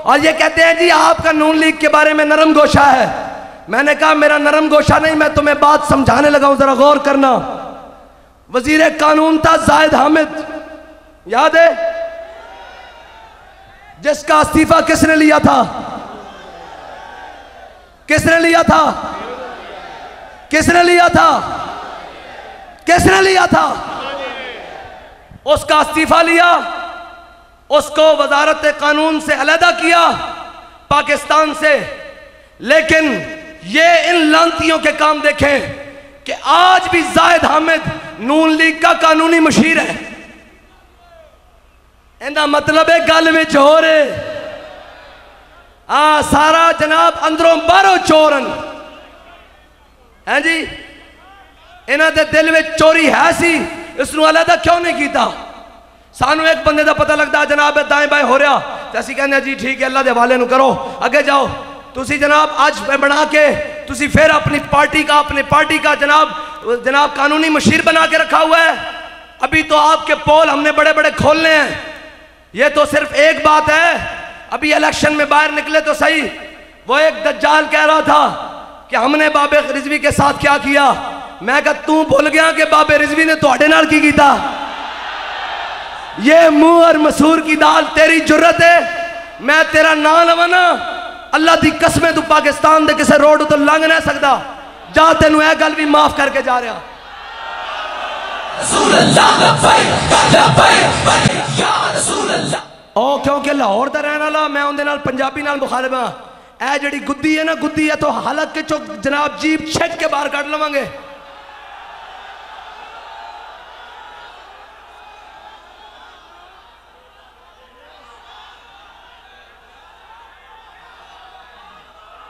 और ये कहते हैं जी आपका नून लीग के बारे में नरम गोशा है। मैंने कहा मेरा नरम गोशा नहीं, मैं तुम्हें बात समझाने लगा हूं, जरा गौर करना। वजीर कानून था जाहिद हामिद, याद है? जिसका इस्तीफा किसने लिया था? किसने लिया था? किसने लिया था? किसने लिया था? उसका इस्तीफा लिया, उसको वजारत कानून से अलहदा किया पाकिस्तान से। लेकिन ये इन लांतियों के काम देखें कि आज भी जाहिद हामिद नून लीग का कानूनी मुशीर है। इनका मतलब है गल में चोर है, सारा जनाब अंदरों बाहरों चोरन है जी। इन्हों के दिल में चोरी है सी, इसनों अलहदा क्यों नहीं किया? सानू एक बंदे का पता लगता जनाब दाएं बाएं हो रहा तो असीं कहने जी ठीक है अल्लाह के हवाले नूं करो, अगे जाओ। तुसी जनाब आज बना के तुसी फिर अपनी पार्टी का जनाब कानूनी मुशीर बना के रखा हुआ है। अभी तो आपके पोल हमने बड़े बड़े खोलने हैं। ये तो सिर्फ एक बात है, अभी इलेक्शन में बाहर निकले तो सही। वो एक दज्जाल कह रहा था कि हमने बाबे रिजवी के साथ क्या किया। मैं कहा तू भूल गया कि बाबे रिजवी ने तुहाडे नाल की कीता। ये मुंह और मसूर की दाल तेरी जुर्रत है, मैं तेरा नाम लवा ना अल्लाह दी कसम तू पाकिस्तान दे किसी रोड तो लंघ नहीं सकता। जा तेनू यह गल भी माफ करके जा रहा। ओ क्योंकि लाहौर का रहने वाला मैं उनके नाल पंजाबी नाल मुखालिफ हाँ। ए जिहड़ी गुद्दी है ना, गुद्दी है तो हलक के चो जनाब जीप छिक के बाहर कट लवांगे।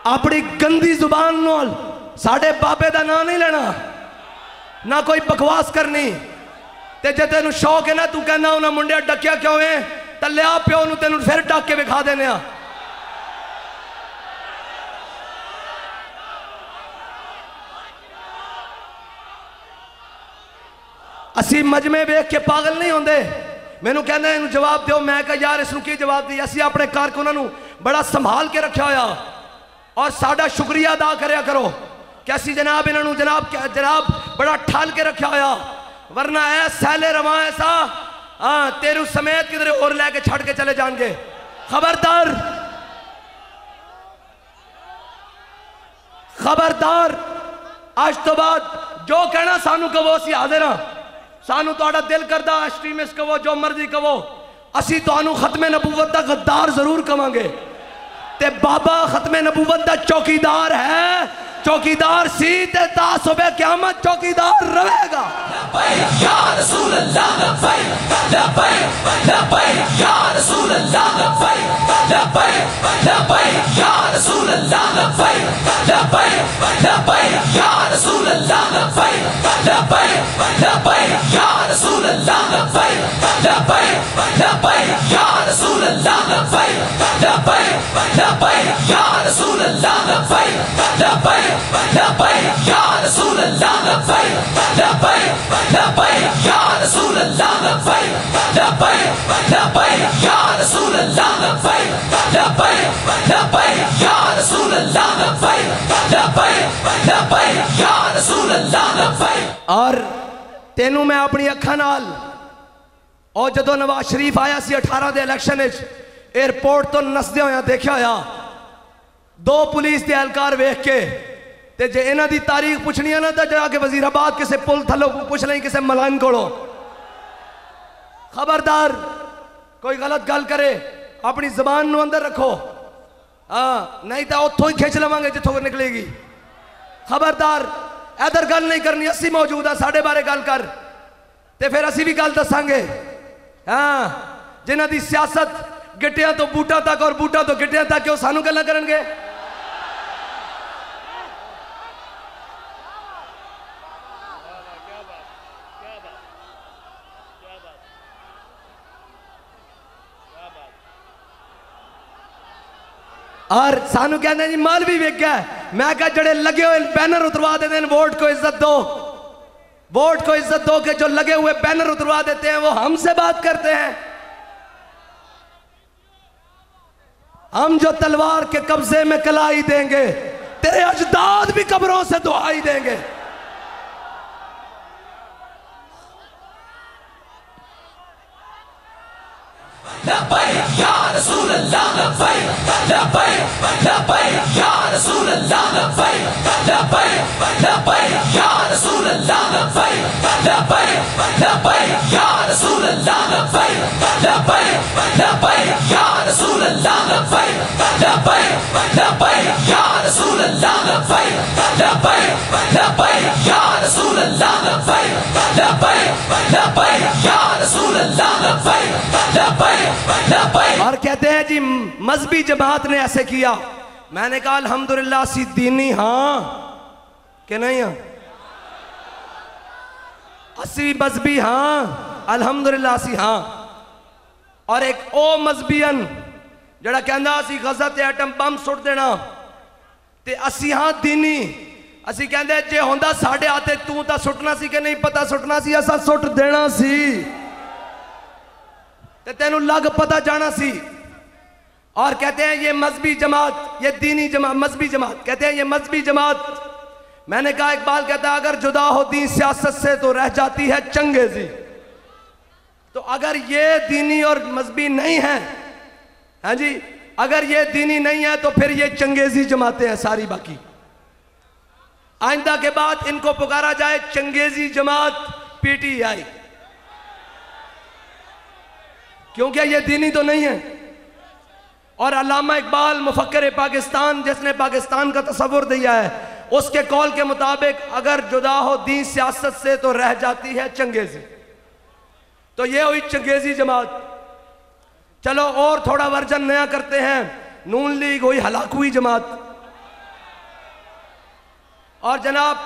अपनी गंदी जुबान नाल साडे बाबे का नाम नहीं लेना, ना कोई बकवास करनी। ते जे तेन शौक है ना, तू कहना उन्हें मुंडिया डकिया क्यों है, तले आ प्यो नूं तेन फिर डक के विखा देने। असी मजमे वेख के पागल नहीं होंदे। मैनू कहना इनू जवाब दो, मैं कहा यार इसनू की जवाब दी। असी अपने कारकुनां नूं बड़ा संभाल के रखा होया और साडा शुक्रिया अदा करया करो कि असी जनाब इन्हों जनाब बड़ा ठल के रखा होया। वरना ऐ सैले रवा ऐसा तेरू समेत किधरे और लैके छड़ के चले जाएंगे। खबरदार, खबरदार, आज तो बाद जो कहना सानू कहो असी आ देना। सानू तुहाडा दिल करदा एक्सट्रीमिस्ट कहो, जो मर्जी कहो, असी तुहानू खत्मे नबूवत दा गद्दार जरूर कवांगे। ते बाबा खत्मे नबूवत दा चौकीदार है, चौकीदार सी ते ता सुबह क़यामत चौकीदार रहेगा। और तेनू मैं अपनी अखा नाल और जदों नवाज शरीफ आया सी 18 के इलेक्शन एयरपोर्ट तो नसदे होया देखा होया। दो पुलिस के एहलकार वेख के ते जे इन्हां दी तारीख पुछनी है ना तो जाके वजीराबाद किसी पुल थलो पुछ लें, किसी मलान को। खबरदार कोई गलत गल करे अपनी जबान नू अंदर रखो, हाँ नहीं तो उतों ही खिंच लवांगे जिथों निकलेगी। खबरदार इधर गल नहीं करनी, असी मौजूद आ, साढ़े बारे गल कर ते फिर असी भी गल दसांगे। हाँ जिन्हां दी सियासत गिट्टियां तो बूटा तक और बूटा तो गिट्टियां तक, वो सानू गल्लां करनगे। और सानू कहते जी माल भी वेख गया। मैं कहा जड़े लगे हुए बैनर उतरवा देते हैं, वोट को इज्जत दो, वोट को इज्जत दो कि जो लगे हुए बैनर उतरवा देते हैं वो हमसे बात करते हैं। हम जो तलवार के कब्जे में कलाई देंगे, तेरे अजदाद भी कब्रों से दुआई देंगे। लब्बैक या रसूल अल्लाह, लब्बैक लब्बैक लब्बैक या रसूल अल्लाह, लब्बैक लब्बैक लब्बैक या रसूल अल्लाह, लब्बैक लब्बैक लब्बैक या रसूल अल्लाह, लब्बैक लब्बैक लब्बैक या रसूल अल्लाह, लब्बैक लब्बैक लब्बैक या रसूल अल्लाह, लब्बैक लब्बैक लब्बैक या रसूल अल्लाह, लब्बैक लब्बैक लब्बैक या रसूल अल्लाह, लब्बैक लब्बैक। और कहते हैं जी मजहबी जमात ने ऐसे किया। मैंने कहा अल्हम्दुलिल्लाह सी दीनी हाँ कि नहीं हाँ, असी मजहबी हाँ अल्हम्दुलिल्लाह सी हाँ। और एक ओ मजहबीयन जड़ा कहंदा असी गजा ते एटम बम सुट देना ते असी हाँ दीनी, असी कहंदे जे होंदा साढ़े हाथे तू तां सुटना सी कि नहीं पता सुटना सी, असा सुट देना सी ते तेनू लग पता जाना सी। और कहते हैं ये मजहबी जमात, ये दीनी जमात, मजहबी जमात, कहते हैं ये मजहबी जमात। मैंने कहा इकबाल कहता है अगर जुदा हो दीन सियासत से तो रह जाती है चंगेजी। तो अगर ये दीनी और मजहबी नहीं है, हाँ जी, अगर ये दीनी नहीं है तो फिर ये चंगेजी जमातें हैं सारी। बाकी आइंदा के बाद इनको पुकारा जाए चंगेजी जमात पीटीआई, क्योंकि ये दीनी तो नहीं है। और अल्लामा इकबाल मुफक्किर पाकिस्तान जिसने पाकिस्तान का तस्वुर दिया है, उसके कौल के मुताबिक अगर जुदा हो दीन सियासत से तो रह जाती है चंगेजी। तो ये हुई चंगेजी जमात। चलो और थोड़ा वर्जन नया करते हैं, नून लीग हुई हलाकुई जमात। और जनाब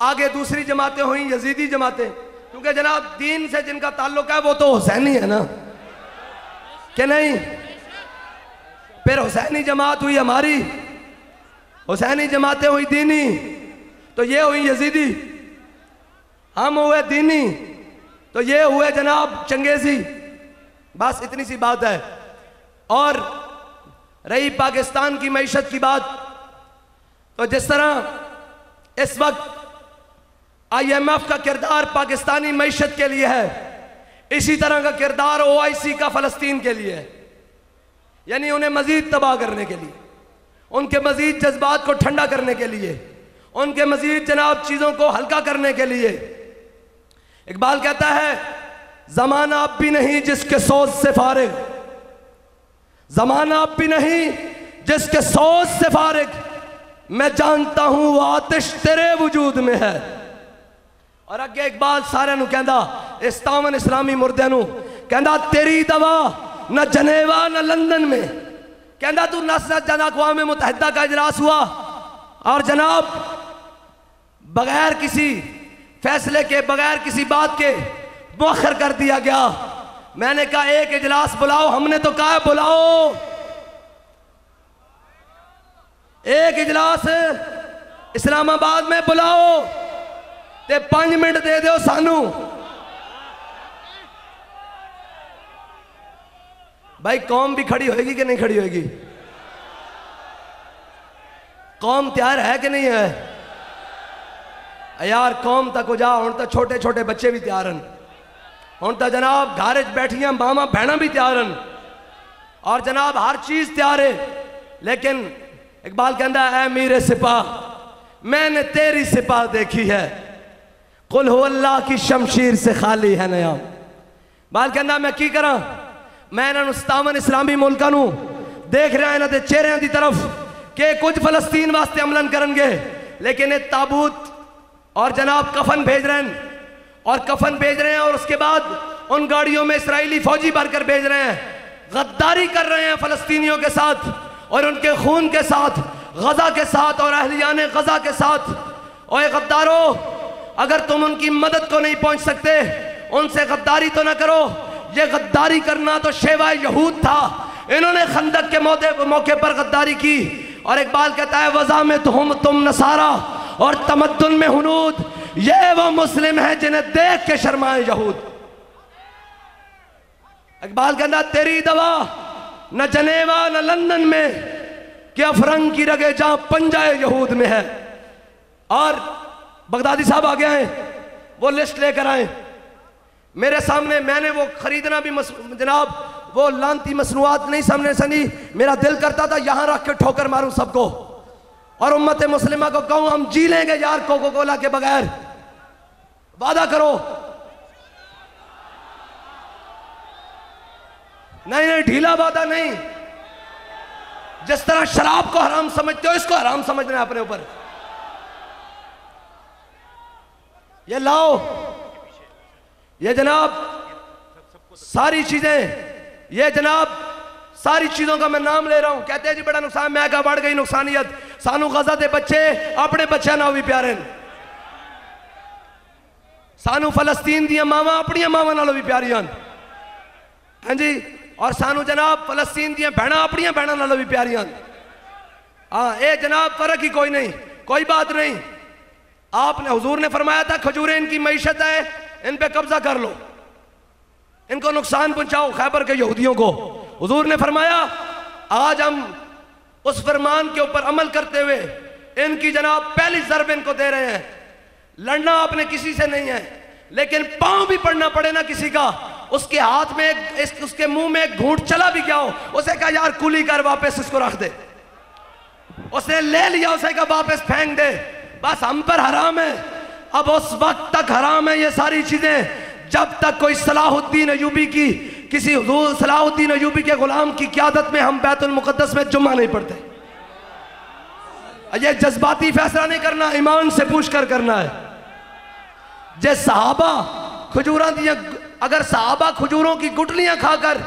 आगे दूसरी जमातें हुई यजीदी जमातें, क्योंकि जनाब दीन से जिनका ताल्लुक है वो तो हुसैनी है ना कि नहीं। फिर हुसैनी जमात हुई हमारी, हुसैनी जमातें हुई दीनी, तो ये हुई यजीदी। हम हुए दीनी तो ये हुए जनाब चंगेजी। बस इतनी सी बात है। और रही पाकिस्तान की मईशत की बात, तो जिस तरह इस वक्त IMF का किरदार पाकिस्तानी मईशत के लिए है, इसी तरह का किरदार OIC का फ़लस्तीन के लिए है। यानी उन्हें मजीद तबाह करने के लिए, उनके मजीद जज्बात को ठंडा करने के लिए, उनके मजीद जनाब चीज़ों को हल्का करने के लिए। इकबाल कहता है ज़माना अब भी नहीं जिसके सोच से फारिग, ज़माना अब भी नहीं जिसके सोच से फारिग, मैं जानता हूं वो आतिश तेरे वजूद में है। और अगे इकबाल सारे नू कहंदा, इस्तावन इस्लामी मुर्दे नू कहंदा तेरी दवा न जनेवा न लंदन में, कहंदा तू नस जन अक़वाम मुत्तहिदा का इजलास हुआ और जनाब बगैर किसी फैसले के, बगैर किसी बात के मुअख्खर कर दिया गया। मैंने कहा एक इजलास बुलाओ, हमने तो कहा बुलाओ एक इजलास इस्लामाबाद में बुलाओ ते 5 मिनट दे दो सानू। भाई कौम भी खड़ी होएगी कि नहीं खड़ी होएगी? कौम तैयार है कि नहीं है यार? कौम तक जा, हुण तो छोटे छोटे बच्चे भी तैयार हैं, हुण तो जनाब घर बैठियां मावां भैणां भी तैयार हैं और जनाब हर चीज तैयार है। लेकिन इकबाल कहता है मेरे सिपाह, मैंने तेरी सिपाह देखी है, कुल हु अल्लाह की शमशीर से खाली है नया। बाल कहना मैं की करा, मैं इन्होंने 57 इस्लामी मुल्कों नूं देख रहा इन्हों के चेहरों की तरफ कि कुछ फलस्तीन वास्ते अमलन करेंगे, लेकिन ये ताबूत और जनाब कफन भेज रहे हैं और कफन भेज रहे हैं और उसके बाद उन गाड़ियों में इसराइली फौजी भरकर भेज रहे हैं, गद्दारी कर रहे हैं फलस्तीनियों के साथ और उनके खून के साथ, गजा के साथ और अहलियाने गजा के साथ। और गद्दारों, अगर तुम उनकी मदद को नहीं पहुंच सकते, उनसे गद्दारी तो ना करो। ये गद्दारी करना तो शेवा यहूद था, इन्होंने खंदक के मौके पर गद्दारी की। और इकबाल कहता है वज़ा में तुम नसारा और तमद्दुन में हुनूद, ये वो मुस्लिम है जिन्हें देख के शर्माए यहूद। इकबाल कहता तेरी दवा न जनेवा न लंदन में, कि अफरंग की रगे जहां पंजाए यहूद में है। और बगदादी साहब आ गए हैं, वो लिस्ट लेकर आए मेरे सामने। मैंने वो खरीदना भी जनाब वो लानती मसनूआत नहीं सामने सनी, मेरा दिल करता था यहां रख के ठोकर मारूं सबको और उम्मत मुस्लिमा को कहूं हम जी लेंगे यार कोको कोला के बगैर। वादा करो। नहीं नहीं, ढीला वादा नहीं। जिस तरह शराब को हराम समझते हो, इसको हराम समझना है अपने ऊपर। ये लाओ, ये जनाब सारी चीजें, ये जनाब सारी चीजों का मैं नाम ले रहा हूं। कहते हैं जी बड़ा नुकसान, मैं कहा बढ़ गई नुकसानियत, सानू गजा दे बच्चे अपने बच्चे ना भी प्यारे, सानू फलस्तीन दी मावां अपनी मावां नालों भी प्यारियां, हाँ जी। और सानू जनाब फलस्तीन दी भैणां अपनी भैणां नालों भी प्यारियां। हाँ, ये जनाब फर्क ही कोई नहीं, कोई बात नहीं। आपने हुजूर ने फरमाया था खजूरें इनकी मईशत है, इन पे कब्जा कर लो, इनको नुकसान पहुंचाओ खैबर के यहूदियों को। हुजूर ने फरमाया आज हम उस फरमान के ऊपर अमल करते हुए इनकी जनाब पहली ज़रब इनको दे रहे हैं। लड़ना आपने किसी से नहीं है, लेकिन पांव भी पड़ना पड़े ना किसी का, उसके हाथ में उसके मुंह में एक घूंट चला भी क्या हो, उसे कहा यार कुली कर वापस इसको रख दे, उसने ले लिया, उसे कहा वापस फेंक दे, बस हम पर हराम है। अब उस वक्त तक हराम है ये सारी चीजें जब तक कोई सलाहुद्दीन अयूबी की, किसी हुजूर सलाहुद्दीन अयूबी के गुलाम की क़यादत में हम बैतुल मुक़द्दस में जुम्मा नहीं पढ़ते। ये जज्बाती फैसला नहीं करना, ईमान से पूछ कर करना है। जे सहाबा खजूरा दिया, अगर सहाबा खजूरों की गुटलियां खाकर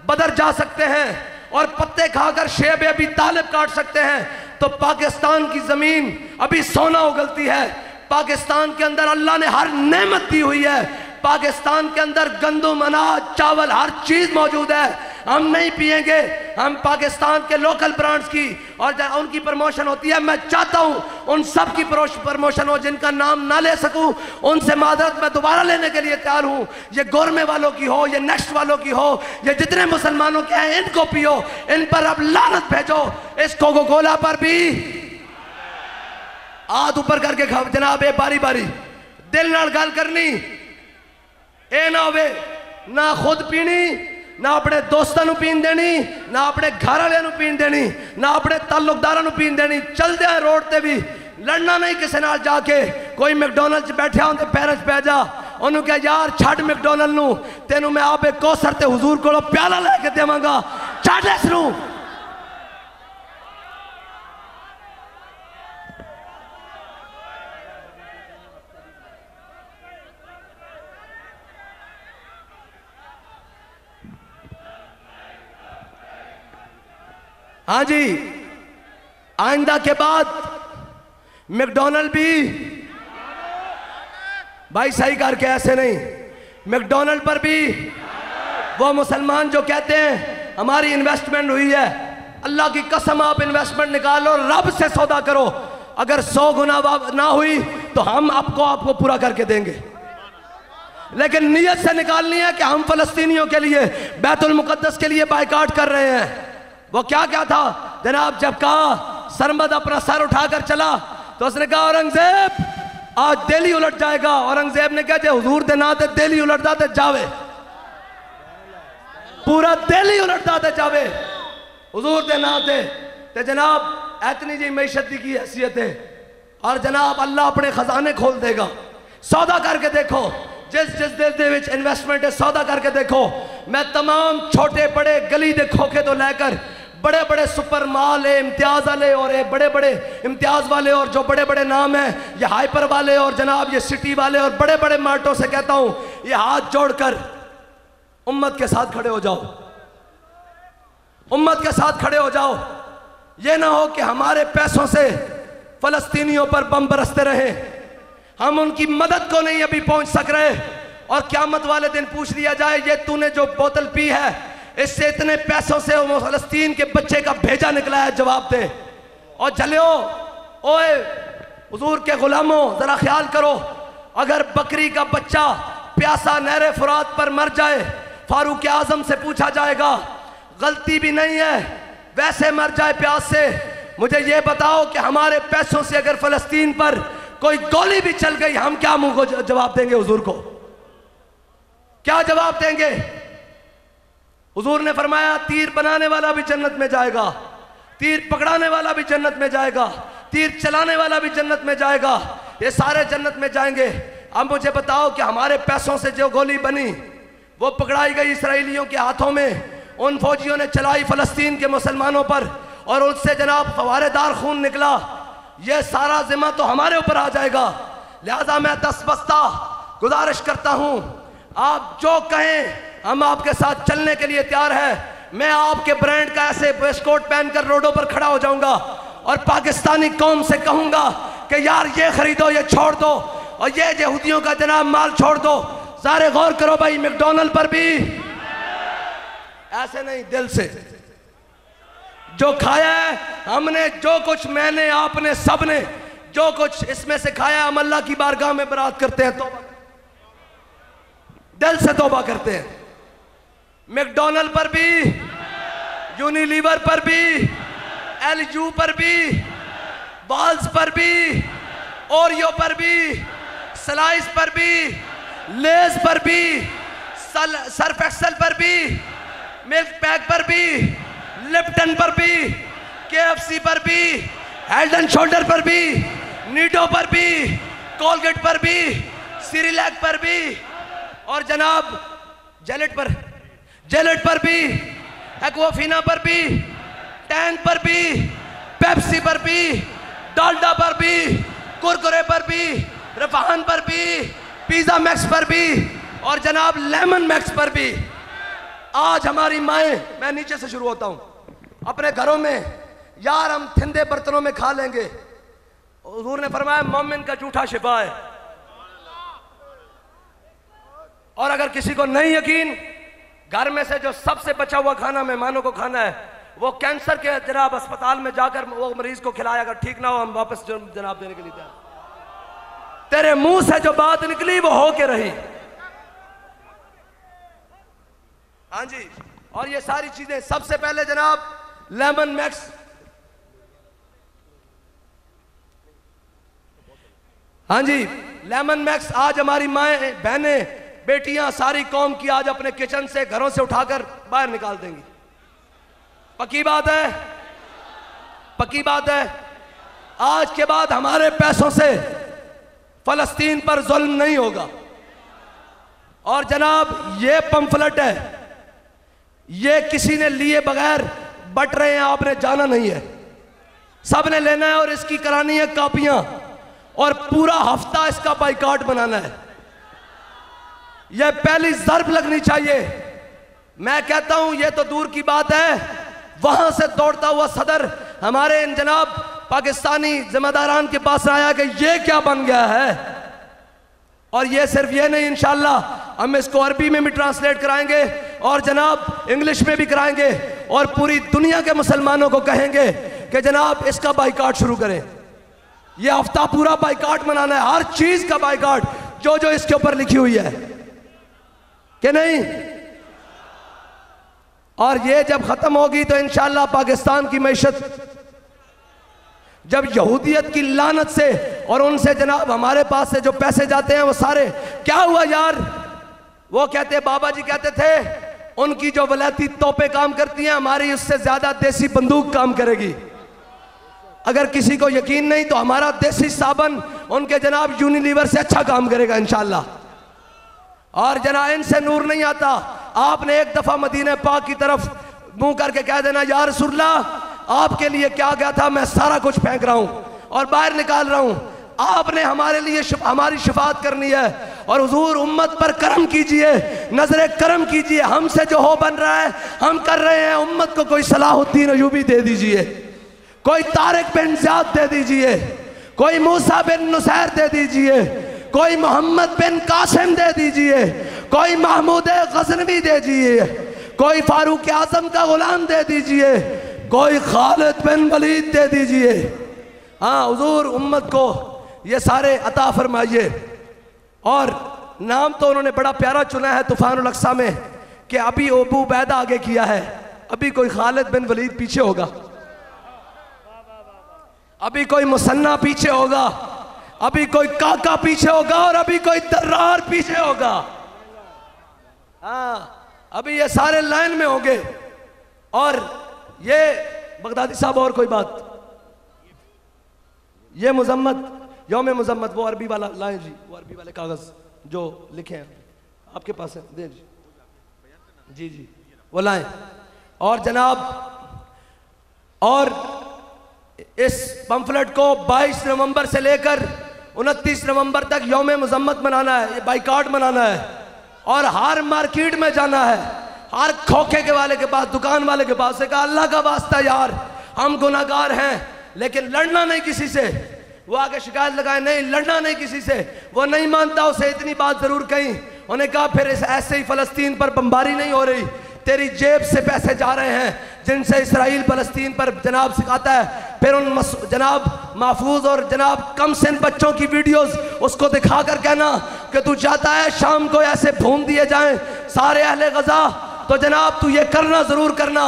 बदर जा सकते हैं और पत्ते खाकर शेब अभी तालिब काट सकते हैं, तो पाकिस्तान की जमीन अभी सोना उगलती है। पाकिस्तान के अंदर अल्लाह ने हर नेमत दी हुई है, पाकिस्तान के अंदर गंदम, अनाज, चावल, हर चीज मौजूद है। हम नहीं पिएंगे, हम पाकिस्तान के लोकल ब्रांड्स की और उनकी प्रमोशन होती है। मैं चाहता हूं उन सब की प्रमोशन हो जिनका नाम ना ले सकूं, उनसे माजरत मैं दोबारा लेने के लिए तैयार हूं। ये गोरमे वालों की हो, ये नेक्स्ट वालों की हो, ये जितने मुसलमानों के हैं इनको पियो, इन पर अब लानत भेजो। इस कोको कोला पर भी हाथ ऊपर करके खाओ जनाब, ए बारी बारी दिल नाल गल करनी, ए ना होवे ना खुद पीनी, ना अपने दोस्तों पीन देनी, ना अपने घर वाले पीन देनी, ना अपने ताल्लुकदारों पीन देनी। चलते हैं रोड ते भी लड़ना नहीं किसी नाल जाके। कोई मैकडोनल्ड बैठा होंगे पैर च पै जा, उन्होंने कहा यार छड़ मैकडोनल्ड नू, तेनू मैं आप एक कौसर ते हुजूर को प्याला लैके देवांगा, छड़ इसनू। हाँ जी, आइंदा के बाद मैकडोनल्ड भी भाई सही करके ऐसे नहीं, मैकडोनल्ड पर भी वो मुसलमान जो कहते हैं हमारी इन्वेस्टमेंट हुई है, अल्लाह की कसम आप इन्वेस्टमेंट निकालो, रब से सौदा करो, अगर 100 गुना ना हुई तो हम आपको पूरा करके देंगे। लेकिन नियत से निकालनी है कि हम फलस्तीनियों के लिए, बैतुल मुकद्दस के लिए बायकाट कर रहे हैं। वो क्या क्या था जनाब, जब कहा सरमद अपना सर उठाकर चला तो उसने कहा औरंगजेब आज दिल्ली उलट जाएगा। औरंगजेब ने कहा जे हुजूर दे ना ते दिल्ली उलटदा ते जावे, पूरा दिल्ली उलटदा ते जावे हुजूर दे ना ते जनाब इतनी जी मैशत की हैसियत है। और जनाब अल्लाह अपने खजाने खोल देगा, सौदा करके देखो। जिस जिस दिल दे विच इन्वेस्टमेंट है सौदा करके देखो। मैं तमाम छोटे बड़े गली दे खोखे तो लेकर बड़े बड़े सुपर माल है इम्तियाज वाले और ये बड़े बड़े इम्तियाज वाले और जो बड़े बड़े नाम हैं ये हाइपर वाले और जनाब ये सिटी वाले और बड़े बड़े मार्टों से कहता हूं ये हाथ जोड़कर उम्मत के साथ खड़े हो जाओ, उम्मत के साथ खड़े हो जाओ। ये ना हो कि हमारे पैसों से फलस्तीनियों पर बम बरसते रहे, हम उनकी मदद को नहीं अभी पहुंच सक रहे और क़यामत वाले दिन पूछ लिया जाए ये तूने जो बोतल पी है इससे इतने पैसों से वो फलस्तीन के बच्चे का भेजा निकला है, जवाब दे। और जलियो ओए हुजूर के गुलामों जरा ख्याल करो, अगर बकरी का बच्चा प्यासा नहरे फुरात पर मर जाए फारूक आजम से पूछा जाएगा, गलती भी नहीं है वैसे मर जाए प्यास से। मुझे ये बताओ कि हमारे पैसों से अगर फलस्तीन पर कोई गोली भी चल गई हम क्या मुंह को जवाब देंगे? हुजूर को क्या जवाब देंगे? हुजूर ने फरमाया तीर बनाने वाला भी जन्नत में जाएगा, तीर पकड़ाने वाला भी जन्नत में जाएगा, तीर चलाने वाला भी जन्नत में जाएगा, ये सारे जन्नत में जाएंगे। अब मुझे बताओ कि हमारे पैसों से जो गोली बनी वो पकड़ाई गई इसराइलियों के हाथों में, उन फौजियों ने चलाई फलस्तीन के मुसलमानों पर और उससे जनाब फवारेदार खून निकला, ये सारा जिम्मा तो हमारे ऊपर आ जाएगा। लिहाजा मैं दस्तबस्ता गुजारिश करता हूं, आप जो कहें हम आपके साथ चलने के लिए तैयार है। मैं आपके ब्रांड का ऐसे वेस्टकोट पहनकर रोडों पर खड़ा हो जाऊंगा और पाकिस्तानी कौम से कहूंगा कि यार ये खरीदो, ये छोड़ दो और ये यहूदियों का जनाब माल छोड़ दो। सारे गौर करो भाई, मैकडॉनल्ड पर भी ऐसे नहीं, दिल से जो खाया है हमने, जो कुछ मैंने आपने सबने जो कुछ इसमें से खाया हम अल्लाह की बारगाह में बरात करते हैं, तौबा दिल से तौबा करते हैं। मैकडॉनल्ड पर भी, यूनिलीवर पर भी, एलयू पर भी, बॉल्स पर भी, ओरियो पर भी, स्लाइस पर भी, लेज पर भी, सर्फ एक्सेल पर भी, मिल्क पैक पर भी, लिप्टन पर भी, KFC पर भी, हेड एंड शोल्डर पर भी, नीडो पर भी, कोलगेट पर भी, सिरिलैक पर भी और जनाब जेलेट पर भी, एक्वाफिना पर भी, टैंक पर भी, पेप्सी पर भी, डालडा पर भी, कुरकुरे पर भी, रफान पर भी, पिज़्ज़ा मैक्स पर भी और जनाब लेमन मैक्स पर भी। आज हमारी माएँ, मैं नीचे से शुरू होता हूँ, अपने घरों में यार हम थिंदे बर्तनों में खा लेंगे। हुजूर ने फरमाया मोमिन का जूठा शिफा है। और अगर किसी को नहीं यकीन, घर में से जो सबसे बचा हुआ खाना मेहमानों को खाना है वो कैंसर के जनाब अस्पताल में जाकर वो मरीज को खिलाया, अगर ठीक ना हो हम वापस जनाब देने के लिए तैयार। तेरे मुंह से जो बात निकली वो हो के रही। हाँ जी, और ये सारी चीजें सबसे पहले जनाब लेमन मैक्स, हाँ जी लेमन मैक्स आज हमारी माएँ बहनें बेटियां सारी कौम की आज अपने किचन से घरों से उठाकर बाहर निकाल देंगी। पक्की बात है, पक्की बात है। आज के बाद हमारे पैसों से फलस्तीन पर जुल्म नहीं होगा। और जनाब ये पंफलेट है, ये किसी ने लिए बगैर बट रहे हैं, आपने जाना नहीं है, सब ने लेना है और इसकी करानी है कॉपियां और पूरा हफ्ता इसका बाइकाट बनाना है। यह पहली ज़र्ब लगनी चाहिए। मैं कहता हूं यह तो दूर की बात है, वहां से दौड़ता हुआ सदर हमारे इन जनाब पाकिस्तानी जिम्मेदारान के पास आया कि यह क्या बन गया है। और यह सिर्फ ये नहीं, इंशाअल्लाह हम इसको अरबी में भी ट्रांसलेट कराएंगे और जनाब इंग्लिश में भी कराएंगे और पूरी दुनिया के मुसलमानों को कहेंगे कि जनाब इसका बाइकाट शुरू करें। यह हफ्ता पूरा बाइकाट मनाना है, हर चीज का बाइकाट जो जो इसके ऊपर लिखी हुई है कि नहीं। और ये जब खत्म होगी तो इंशाअल्लाह पाकिस्तान की मैशत, जब यहूदियत की लानत से और उनसे जनाब हमारे पास से जो पैसे जाते हैं वो सारे, क्या हुआ यार, वो कहते बाबा जी कहते थे उनकी जो वलायती तोपें काम करती हैं हमारी उससे ज्यादा देसी बंदूक काम करेगी। अगर किसी को यकीन नहीं तो हमारा देसी साबन उनके जनाब यूनिलीवर से अच्छा काम करेगा इंशाअल्लाह। और जना इनसे नूर नहीं आता। आपने एक दफा मदीने पाक की तरफ मुंह करके कह देना, या रसूलल्लाह आपके लिए क्या गया था, मैं सारा कुछ फेंक रहा हूं और बाहर निकाल रहा हूं। आपने हमारे लिए हमारी शफाअत करनी है और हुजूर उम्मत पर करम कीजिए, नजरे करम कीजिए। हमसे जो हो बन रहा है हम कर रहे हैं। उम्मत को कोई सलाहुद्दीन अयूबी दे दीजिए, कोई तारिक बिन ज़ियाद दे दीजिए, कोई मूसा बिन नुसैर दे दीजिए, कोई मोहम्मद बिन कासिम दे दीजिए, कोई महमूद गजनवी दे दीजिए, कोई फारूक आजम का गुलाम दे दीजिए, कोई खालिद बिन वलीद दे दीजिए। हाँ हुजूर उम्मत को ये सारे अता फरमाइए। और नाम तो उन्होंने बड़ा प्यारा चुना है तूफानुल अक्सा में कि अभी अबू उबैदा आगे किया है, अभी कोई खालिद बिन वलीद पीछे होगा, अभी कोई मुसन्ना पीछे होगा, अभी कोई काका पीछे होगा और अभी कोई दर्रार पीछे होगा। हाँ अभी ये सारे लाइन में होंगे। और ये बगदादी साहब और कोई बात, ये मुजम्मत यौम मुजम्मत वो अरबी वाला लाएं जी, वो अरबी वाले कागज जो लिखे हैं आपके पास है, दे जी जी वो लाएं। और जनाब और इस पंफलेट को 22 नवंबर से लेकर 29 नवंबर तक यौम मुजम्मत मनाना है, ये बाइकाट मनाना है। और हर मार्केट में जाना है, हर खोखे के वाले के पास, दुकान वाले के पास से कहा, अल्लाह का वास्ता यार हम गुनाहगार हैं लेकिन लड़ना नहीं किसी से। वो आगे शिकायत लगाए, नहीं लड़ना नहीं किसी से। वो नहीं मानता, उसे इतनी बात जरूर कही। उन्हें कहा फिर ऐसे ही फलस्तीन पर बमबारी नहीं हो रही, तेरी जेब से पैसे जा रहे हैं जिनसे इसराइल फलस्तीन पर जनाब सिखाता है। फिर उन जनाब महफूज और जनाब कम सिन बच्चों की वीडियोस उसको दिखाकर कहना कि तू चाहता है शाम को ऐसे भून दिए जाएं सारे अहले गजा, तो जनाब तू ये करना जरूर करना।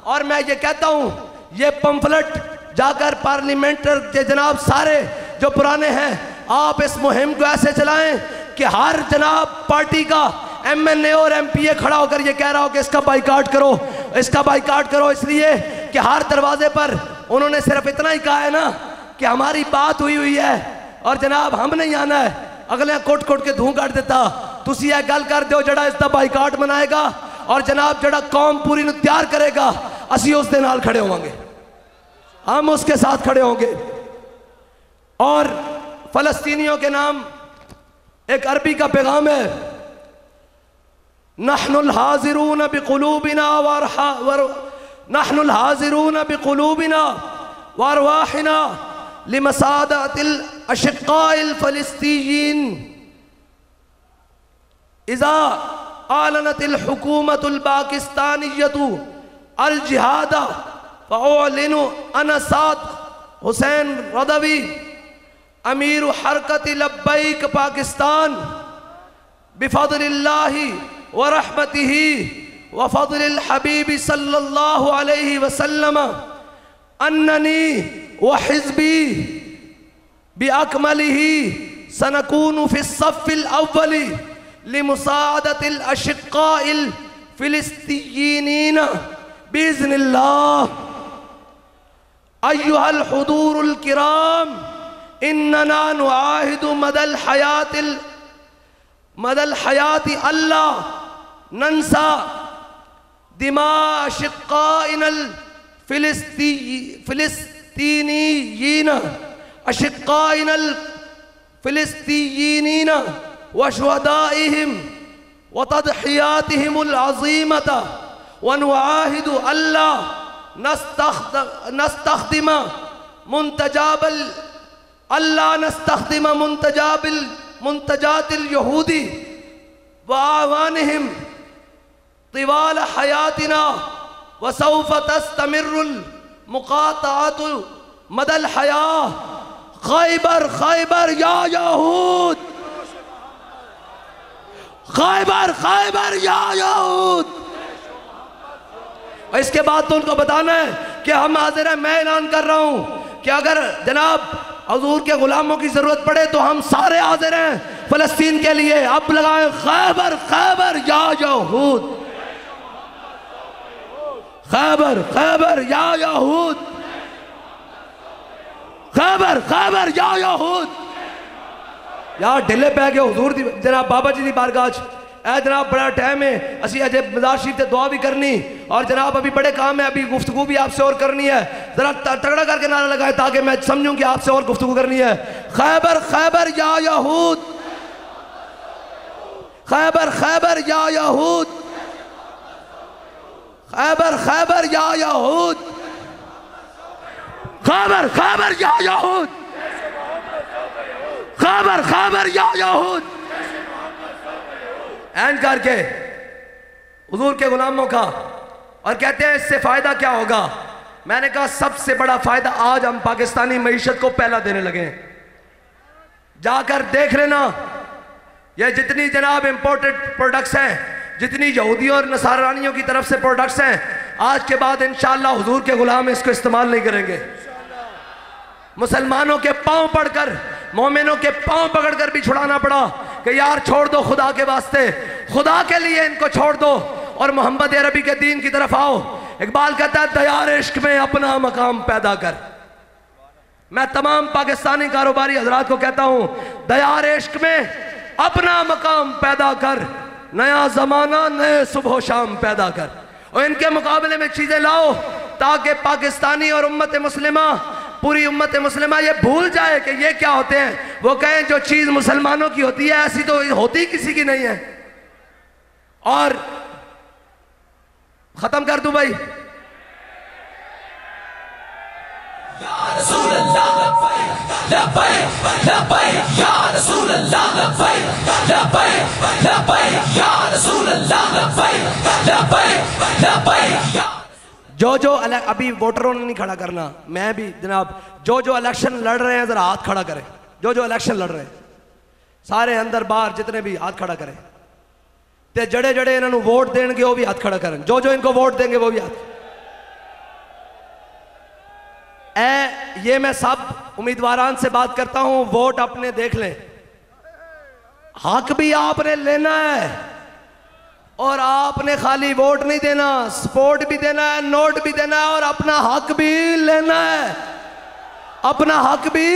और मैं ये कहता हूँ ये पंफलेट जाकर पार्लियामेंट के जनाब सारे जो पुराने हैं, आप इस मुहिम को ऐसे चलाएं कि हर जनाब पार्टी का MNA और MPA खड़ा होकर ये कह रहा हो कि इसका बाइकाट करो, इसका बाइकाट करो। इसलिए कि हर दरवाजे पर उन्होंने सिर्फ इतना ही कहा है ना कि हमारी बात हुई है और जनाब हम नहीं आना है। अगले कोट कोट के धूं कट देता, तुसी यह गल कर दो जड़ा इसका बाइकाट मनाएगा और जनाब जड़ा कौम पूरी नु तैयार करेगा, असी उस दे नाल खड़े होंगे, हम उसके साथ खड़े होंगे। और फलस्तीनियों के नाम एक अरबी का पैगाम है, नहनुल हाजिरून बिकुलूबिना नहनुल हाजिरून बिकुलूबिना वअरवाहिना लिमसादतिल अशिक्काइल फलस्तीन इज़ा आलनतिल हुकूमतुल पाकिस्तानिय्यतु अल जिहादा फ़अलिनु अना साद हुसैन रदवी अमीर हरकत लब्बैक पाकिस्तान बिफज़लिल्लाहि व रहमतिही व फ़ज़लिल हबीब सल्लल्लाहु अलैहि वसल्लम अन्ननी व हिज़्बी बिअकमलिही सनकूनु फ़िस्सफ़्फ़िल अव्वली लिमुसाअदतिल अशिक्काइल फ़िलिस्तीनीन बिइज़्निल्लाह। अय्युहल हुदूरुल किराम इन्नना नुआहिदु मदल हयाति अल्लाह नंसा दिमा अशिक्काइनल फिलिस्तीनीयीन अशिक्काइनल फिलिस्तीनीन व शुहदाइहिम व तदहियातिहिमुल अज़ीमता व नुआहिदु अल्लाह नस्तख़दिम मुंतजातिल यहूदी व आवानिहिम तिवाल हयातिना व सौफ तस्तमिरुल मुक़ातअतु मदल हया। खैबर खैबर या यहूद, खैबर खैबर या यहूद। इसके बाद तो उनको बताना है कि हम हाजिर हैं। मैं ऐलान कर रहा हूं कि अगर जनाब हजूर के गुलामों की जरूरत पड़े तो हम सारे हाजिर हैं फलस्तीन के लिए। अब लगाएं खैबर खैबर या यहूद, खैबर खैबर या यहूद, खैबर खैबर या यहूद। यार ढिले पै गए हुजूर दी जनाब बाबा जी की बारगाह ए जनाब बड़ा टाइम है, असी अजय मज़ार शरीफ से दुआ भी करनी और जनाब अभी बड़े काम है, अभी गुफ्तगू भी आपसे और करनी है। जरा तगड़ा करके नारा लगाए ताकि मैं समझूं कि आपसे और गुफ्तगू करनी है। खैबर खैबर या यहूद, खैबर खैबर या यहूद, खैबर खैबर या यहूद, खैबर खैबर या यहूद, खैबर खैबर या यहूद। एंड करके हुजूर के गुलामों का और कहते हैं इससे फायदा क्या होगा। मैंने कहा सबसे बड़ा फायदा आज हम पाकिस्तानी मईशत को पहला देने लगे। जाकर देख लेना ये जितनी जनाब इंपोर्टेड प्रोडक्ट्स हैं, जितनी यहूदियों और नसारानियों की तरफ से प्रोडक्ट्स हैं, आज के बाद इंशाअल्लाह हुजूर के गुलाम इसको इस्तेमाल नहीं करेंगे। मुसलमानों के पांव पड़कर, मोमिनों के पांव पकड़कर भी छुड़ाना पड़ा कि यार छोड़ दो, खुदा के वास्ते, खुदा के लिए इनको छोड़ दो और मोहम्मद अरबी के दीन की तरफ आओ। इकबाल कहता है दयार इश्क में अपना मकाम पैदा कर। मैं तमाम पाकिस्तानी कारोबारी हजरात को कहता हूं दयार इश्क में अपना मकाम पैदा कर, नया जमाना नए सुबह शाम पैदा कर और इनके मुकाबले में चीजें लाओ ताकि पाकिस्तानी और उम्मत मुस्लिमा, पूरी उम्मत मुस्लिमा ये भूल जाए कि ये क्या होते हैं। वो कहें जो चीज मुसलमानों की होती है ऐसी तो होती किसी की नहीं है। और खत्म कर दूं भाई, जो जो अभी वोटरों ने नहीं खड़ा करना, मैं भी जनाब जो जो इलेक्शन लड़ रहे हैं जरा हाथ खड़ा करें। जो जो इलेक्शन लड़ रहे हैं सारे अंदर बाहर जितने भी हाथ खड़ा करें, ते जड़े जड़े इन्होंने वोट देंगे वो भी हाथ खड़ा करें। जो जो इनको वोट देंगे वो भी हाथ। ये मैं सब उम्मीदवारान से बात करता हूं, वोट अपने देख लें। हक भी आपने लेना है और आपने खाली वोट नहीं देना, सपोर्ट भी देना है, नोट भी देना है और अपना हक भी लेना है। अपना हक भी,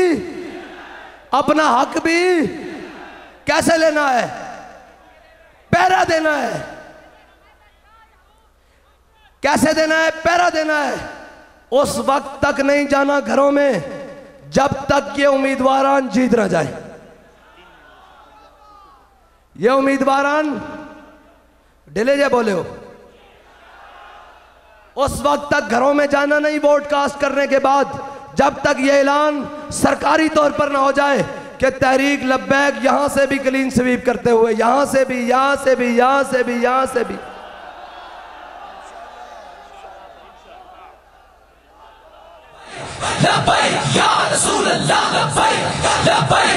अपना हक भी कैसे लेना है? पहरा देना है। कैसे देना है? पहरा देना है। उस वक्त तक नहीं जाना घरों में जब तक ये उम्मीदवारान जीत ना जाए। ये उम्मीदवारान डिले जे बोले हो, उस वक्त तक घरों में जाना नहीं वोट कास्ट करने के बाद, जब तक ये ऐलान सरकारी तौर पर ना हो जाए कि तहरीक लब्बैक यहां से भी क्लीन स्वीप करते हुए, यहां से भी, यहां से भी, यहां से भी, यहां से भी। लब्बैक या रसूल अल्लाह, लब्बैक लब्बैक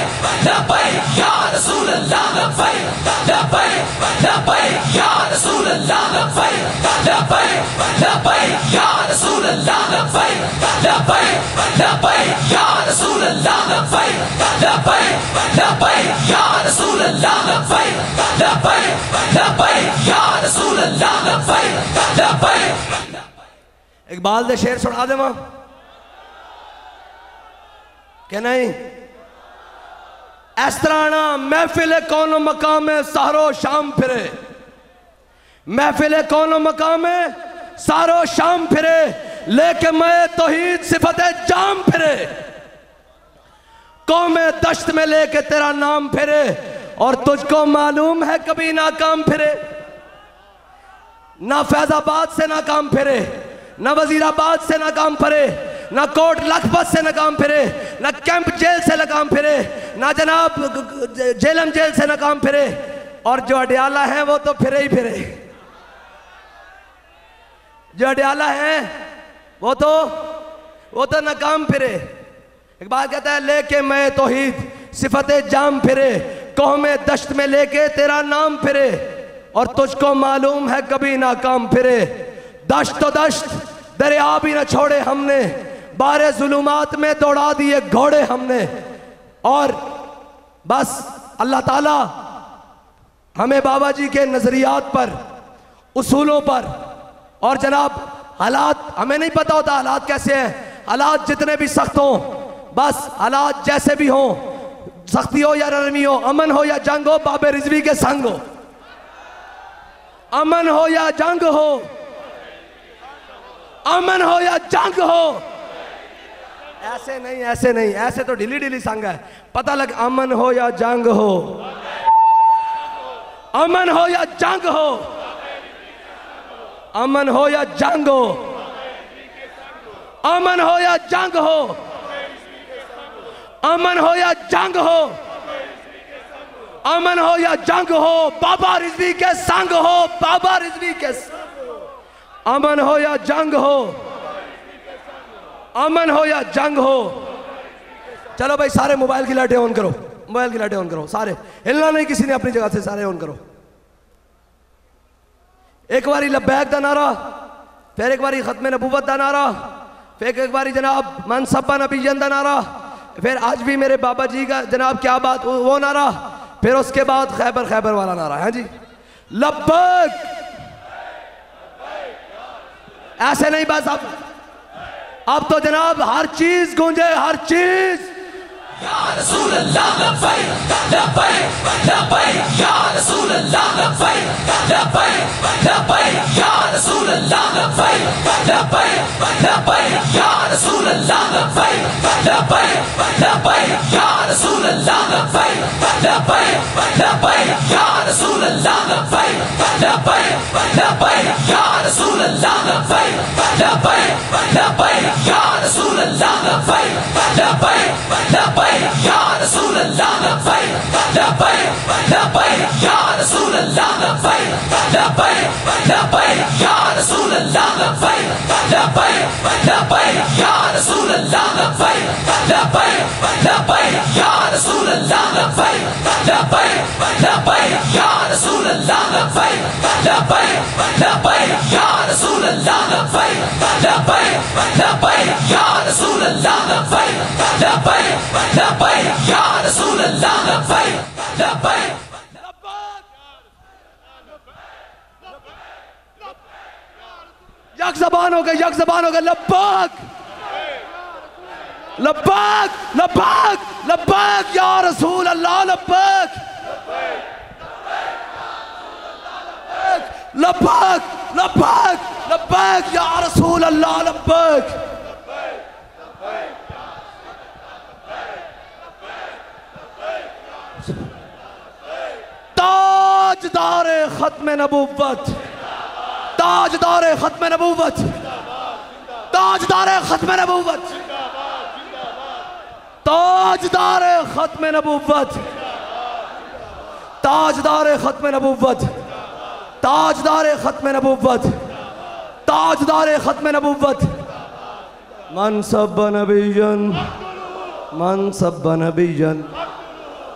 लब्बैक या रसूल अल्लाह, लब्बैक लब्बैक लब्बैक या रसूल अल्लाह, लब्बैक लब्बैक लब्बैक या रसूल अल्लाह, लब्बैक लब्बैक लब्बैक या रसूल अल्लाह, लब्बैक लब्बैक लब्बैक या रसूल अल्लाह, लब्बैक लब्बैक लब्बैक या रसूल अल्लाह, लब्बैक लब्बैक। इकबाल दे शेर सुना दे मां क्या नहीं? इस तरह ना महफिल कौन मकाम है सारो शाम फिरे, महफिल कौन मकाम है सारो शाम फिरे, लेके मैं तौहीद सिफत जाम फिरे, कौम दश्त में लेके तेरा नाम फिरे और तुझको मालूम है कभी नाकाम फिरे। ना फैजाबाद से नाकाम फिरे, ना वजीराबाद से नाकाम फिरे, ना कोट लखपत से नाकाम फिरे, ना कैंप जेल से नाकाम फिरे, ना जनाब जेलम जेल से नाकाम फिरे, और जो अडियाला हैं वो तो फिरे ही फिरे। जो अडियाला हैं वो तो नाकाम फिरे। इकबाल कहता है लेके मैं तौहीद सिफत जाम फिरे, कौम दश्त में लेके तेरा नाम फिरे और तुझको मालूम है कभी नाकाम फिरे। दश्त तो दश्त दरिया भी न छोड़े हमने, बारे जुलुमात में दौड़ा दिए घोड़े हमने। और बस अल्लाह ताला हमें बाबा जी के नजरियात पर, उसूलों पर, और जनाब हालात हमें नहीं पता होता हालात कैसे हैं, हालात जितने भी सख्त हों, बस हालात जैसे भी हों, सख्ती हो या नरमी हो, अमन हो या जंग हो, बाबे रिजवी के संग हो। अमन हो या जंग हो, अमन हो या जंग हो। ऐसे नहीं, ऐसे नहीं, ऐसे तो ढीली ढीली संग है। पता लग, अमन हो या जंग हो, अमन हो या जंग हो, अमन हो या जंग हो, अमन हो या जंग हो, अमन हो या जंग हो, अमन हो या जंग हो, बाबा रिजवी के संग हो, बाबा रिजवी के अमन हो या जंग हो, अमन हो या जंग हो। चलो भाई सारे मोबाइल की लाइटें ऑन करो, मोबाइल की लाइटें ऑन करो सारे, हिलना नहीं किसी ने अपनी जगह से, सारे ऑन करो। एक बारी लब्बैक दा नारा, फिर एक बारी खत्म नबूवत दा नारा, फिर एक बारी जनाब मन सब्बा नबीयन दा नारा, फिर आज भी मेरे बाबा जी का जनाब क्या बात वो नारा, फिर उसके बाद खैबर खैबर वाला नारा है जी, लब्बैक। ऐसे नहीं बस, अब तो जनाब हर चीज गूंजे, हर चीज। या रसूल अल्लाह लब्बैक लब्बैक लब्बैक या रसूल अल्लाह लब्बैक लब्बैक लब्बैक या रसूल अल्लाह लब्बैक लब्बैक लब्बैक या रसूल अल्लाह लब्बैक लब्बैक लब्बैक या रसूल अल्लाह लब्बैक लब्बैक लब्बैक या रसूल अल्लाह लब्बैक लब्बैक लब्बैक या रसूल अल्लाह लब्बैक लब्बैक लब्बैक या रसूल अल्लाह लब्बैक लब्बैक लब्बैक या रसूल अल्लाह लब्बैक लब्बैक लब्बैक या रसूल अल्लाह लब्बैक लब्बैक लब्बैक या रसूल अल्लाह लब्बैक लब्बैक लब्बैक या रसूल अल्लाह लब्बैक लब्बैक लब्बैक या रसूल अल्लाह लब्बैक लब्बैक लब्बैक या रसूल अल्लाह लब्बैक लब्बैक लब्बैक या रसूल अल्लाह लब्बैक लब्बैक लब्बैक या रसूल अल्लाह लब्बैक लब्बैक लब्बैक या रसूल अल्लाह लब्बैक लब्बैक। यक ज़बान हो गए, यक ज़बान हो गए, लब्बैक लब्बैक लब्बैक लब्बैक या रसूल अल्लाह लब्बैक लब्बैक लब्बैक लब्बैक या रसूल अल्लाह लब्बैक। ताजदारे खत्म नबूवत, ताजदारे खत्म नबूवत, ताजदारे खत्म नबूवत, ताजदारे खत्म नबूवत, ताजदारे खत्म नबूवत, ताजदारे खत्म नबूवत, ताजदारे खत्म नबूवत। मनसब नबीयन, मनसब नबीयन,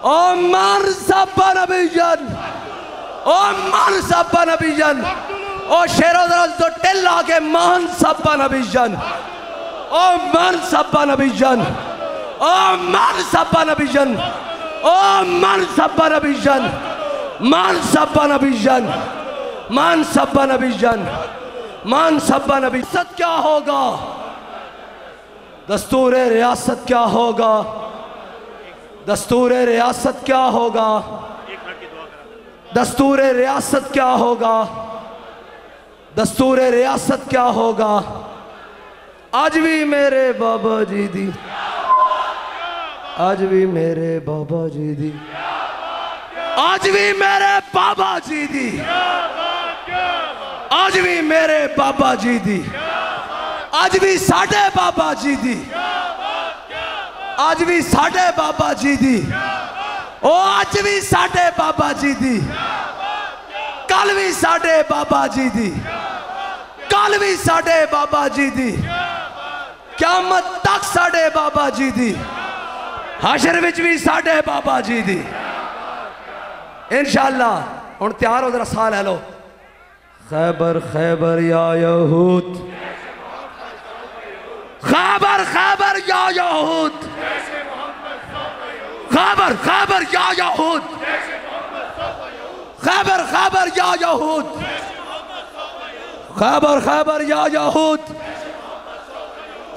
ओ मनसब नबीयन, ओ मनसब नबीयन, ओ शेरो तो टिल आके मनसब नबीयन, ओ मनसब नबीयन, ओ मनसब नबीयन, ओ मनसब नबीयन, मनसब नबीयन, मनसब नबीयन, मनसब नबी। रियासत क्या होगा, दस्तूर रियासत क्या होगा, दस्तूर रियासत क्या होगा, दस्तूर रियासत क्या होगा, दस्तूर रियासत क्या होगा। आज भी मेरे बाबा जी दी, आज भी मेरे बाबा जी दी, आज भी मेरे बाबा जी दी, आज भी मेरे बाबा जी दी, आज भी साढ़े बाबा जी दी, आज भी साढ़े बाबा जी दी, ओ आज भी साढ़े बाबा जी दी, कल भी साढ़े बाबा जी दी, कल भी साढ़े बाबा जी दी, क़यामत तक साढ़े बाबा जी दी, हशर विच भी साढ़े बाबा जी दी। इंशाअल्लाह हुण तैयार हो, जरा साह ले लो। खैबर खैबर या यहूद, खैबर खैबर या यहूद, खैबर खैबर या यहूद, खैबर खैबर या यहूद, खैबर खैबर या यहूद,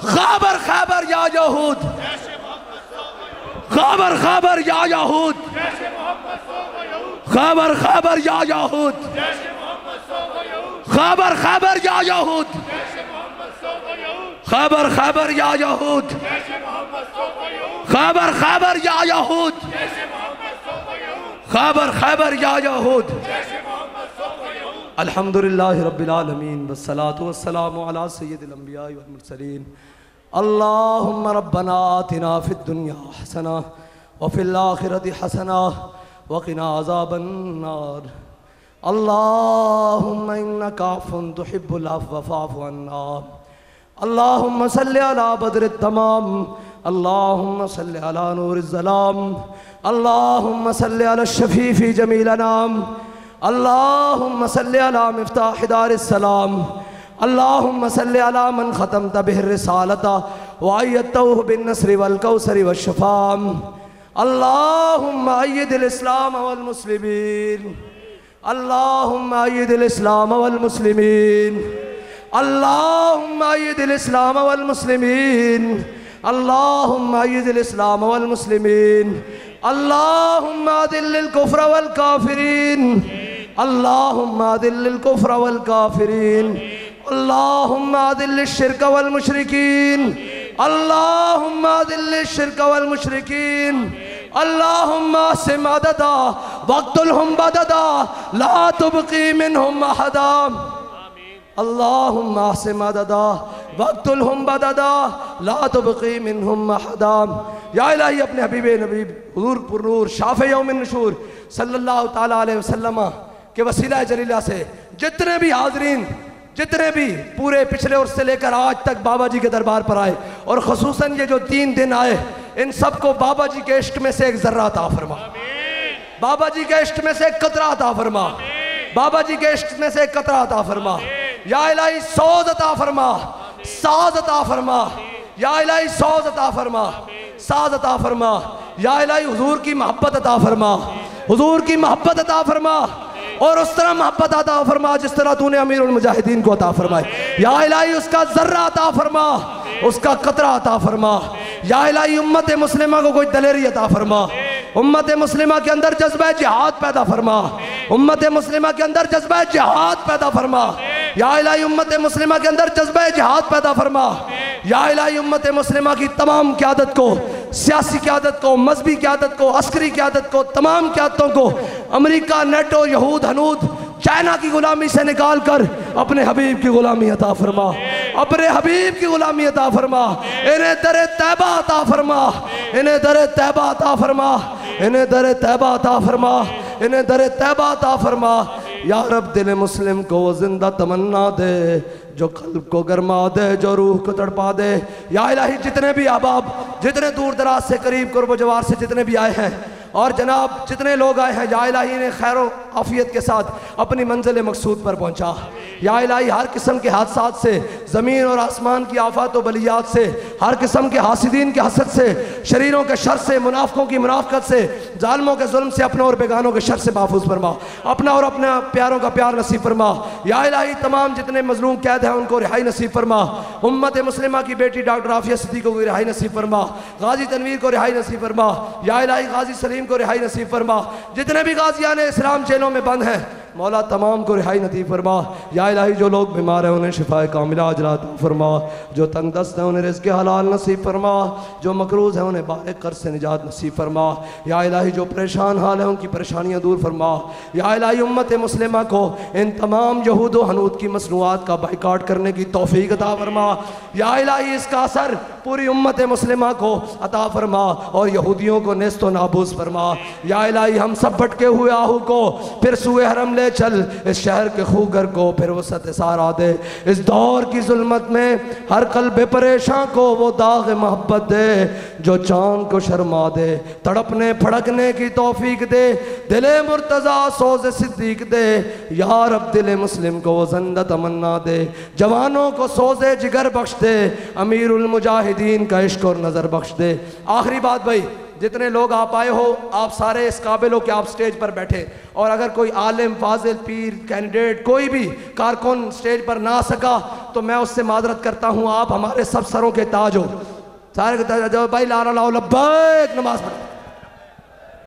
खैबर खैबर या यहूद, खैबर खैबर या यहूद, खैबर खैबर या यहूद, खैबर खैबर या यहूद, खैबर खैबर या यहूद, खैबर खैबर या यहूद, खैबर खैबर या यहूद। अल्हम्दुलिल्लाहि रब्बिल आलमीन वस्सलातु वस्सलामु अला सय्यिदिल अंबिया वल मुरसलीन। अल्लाहुम्मा रब्बना आतिना फिद दुनिया हसना व फिल आखिरति हसना व क़िना अज़ाबन नार। अल्लाहुम्मा इन्नका अफ़्वुन तुहिब्बुल अफ़्व फ़अफ़ु अन्ना। अल्लाहुम्मा सल्लि अला बद्रित तमाम, अल्लाहुम्मा सल्लि अला नूरिज़ ज़लाम, अल्लाहुम्मा सल्लि अला शफ़ीफ़ी जमील अनाम, अल्लाहुम्मा सल्लि अला मिफ्ताह दारिस सलाम, अल्लाहुम्मा सल्लि अला मन ख़तमत बिहि रिसालता व अय्यदतहु बिन नस्रि वल कौसरि वश्शफ़ाम। अल्लाहुम्मा अय्यिदिल इस्लाम वल मुस्लिमीन, अल्लाहुम्मा अय्यिदिल इस्लाम वल मुस्लिमीन, अल्लाहुम्मा अय्यिदिल इस्लाम वल मुस्लिमीन, अल्लाहुम्मा अय्यिदिल इस्लाम वल मुस्लिमीन, अल्लाहुम्मा अदिल्लिल कुफ्र वल काफिरीन, अल्लाहुम्मा अदिल्लिल कुफ्र वल काफिरीन, अल्लाहुम्मा अदिल्लिश शिर्क वल मुशरिकीन, अल्लाहुम्मा अदिल्लिश शिर्क वल मुशरिकीन, अल्लाहुम्मा सिम अददा वक़्तुलहुम बददा ला तुबक़ी मिनहुम अहदा। अल्लाहुम्मा सिम अददा वक़्तुलहुम बददा ला तुबक़ी मिनहुम अहदा। या इलाही अपने हबीबे नबी हुज़ूर पुरनूर शाफ़े यौमिन नुशूर सल्लल्लाहु ताला अलैहि वसल्लम के वसीला जलीला से जितने भी हाज़रीन, जितने भी पूरे पिछले उर्स से लेकर आज तक बाबा जी के दरबार पर आए और ख़ुसूसन ये जो 3 दिन आए, इन सबको बाबा जी के इश्क में से एक ज़र्रा अता फरमा, बाबा जी के इश्क में से एक कतरा अता फरमा, बाबा जी के इश्क में से एक कतरा अता फरमा। या इलाही सौज़ अता फरमा, साज़ अता फरमा, या इलाही सौज़ अता फरमा, साज़ अता फरमा। या इलाही हुजूर की मोहब्बत अता फरमा, हुजूर की मोहब्बत अता फरमा और उस तरह मोहब्बत अता फरमा जिस तरह तूने अमीरुल मुजाहिदीन को अता फरमाई। या इलाही उसका ज़र्रा अता फरमा, उसका कतरा अता फरमा। या इलाही उम्मत मुस्लिमा को कोई दलेरी अता फरमा, उम्मत मुस्लिमा के अंदर जज्बा जिहाद पैदा फरमा, उम्मत मुस्लिमा के अंदर जज्बा जिहाद पैदा फरमा। या इलाही उम्मत मुस्लिमा के अंदर जज्बा जिहाद पैदा फरमा। या इलाही उम्मत मुस्लिमा की तमाम क़यादत को, सियासी क़यादत को, मजहबी क़यादत को, अस्करी क़यादत को, तमाम क़यादतों को अमेरिका, नेटो, यहूद, हनूद, चाइना की गुलामी से निकाल कर अपने हबीब की गुलामी अता फरमा, अपने हबीब की गुलामी अता फरमा। इन्हें दरे तैबा अता फरमा, इन्हें दरे तैबा अता फरमा, इन्हें दरे तैबा अता फरमा, इन्हें दरे तैबा अता फरमा। या रब दिल मुस्लिम को वो जिंदा तमन्ना दे जो कल्ब को गरमा दे, जो रूह को तड़पा दे। या इलाही जितने भी अहबाब, जितने दूर दराज से करीब कुर्ब जवार से जितने भी आए हैं और जनाब जितने लोग आए हैं, या इलाही ने खैर आफियत के साथ अपनी मंजिल मकसूद पर पहुँचा। या इलाही हर किस्म के हादसात से, ज़मीन और आसमान की आफात व बलियात से, हर किस्म के हासिदीन के हसद से, शरीरों के शर से, मुनाफिकों की मुनाफकत से, जालिमों के जुल्म से, अपनों और बेगानों के शर से महफूज फरमा, अपना और अपने प्यारों का प्यार नसीब फरमा। या इलाही तमाम जितने मजलूम कैद हैं उनको रिहाई नसीब फरमा। उम्मत मुस्लिमा की बेटी डॉक्टर आफिया सिद्दीक़ को रिहाई नसीब फरमा, गाजी तनवीर को रिहाई नसीब फरमा। या इलाही गाजी सलीम को रिहाई नसीब फरमा। जितने भी गाजियान इस्लाम जेलों में बंद हैं मौला तमाम को रिहाई नसीब फरमा। या इलाही जो लोग बीमार हैं उन्हें शिफाए कामिला अजर अता फरमा, जो तंग दस्त हैं उन्हें रिज़्क़ हलाल नसीब फरमा, जो मकरूज़ हैं उन्हें बारिक कर्ज़ से निजात नसीब फरमा। या इलाही जो परेशान हाल हैं उनकी परेशानियाँ दूर फरमा। या इलाही उम्मत मुस्लिमा को इन तमाम यहूद व हनूद की मसनूआत का बाइकाट करने की तौफीक अता फरमा। या इलाही इसका असर पूरी उम्मत मुस्लिमा को अता फरमा और यहूदियों को नेस्त व नाबूद फरमा। या इलाही हम सब भटके हुए आहू को फिर सुए हरम ले चल, इस शहर के खूगर को फिर वसत सारा दे, इस दौर की जुल्मत में हर कल्बे परेशान को वो दाग मोहब्बत दे जो चांद को शर्मा दे, तड़पने फड़कने की तौफीक दे, दिले मुर्तज़ा सोज़ सिद्दीक दे। या रब दिले मुस्लिम को वो ज़िंदा तमन्ना दे, जवानों को सोज़े जिगर बख्श दे, अमीरुल मुजाहिदीन का इश्क और नज़र बख्श दे। आखिरी बात भाई, जितने लोग आप आए हो आप सारे इस काबिल हो कि आप स्टेज पर बैठे, और अगर कोई आलिम, फाजिल, पीर, कैंडिडेट, कोई भी कारकुन स्टेज पर ना आ सका तो मैं उससे माजरत करता हूँ। आप हमारे सब सरों के ताज हो, सारे के ताज। भाई लारा लाओ लब्बैक, नमाज पढ़ो।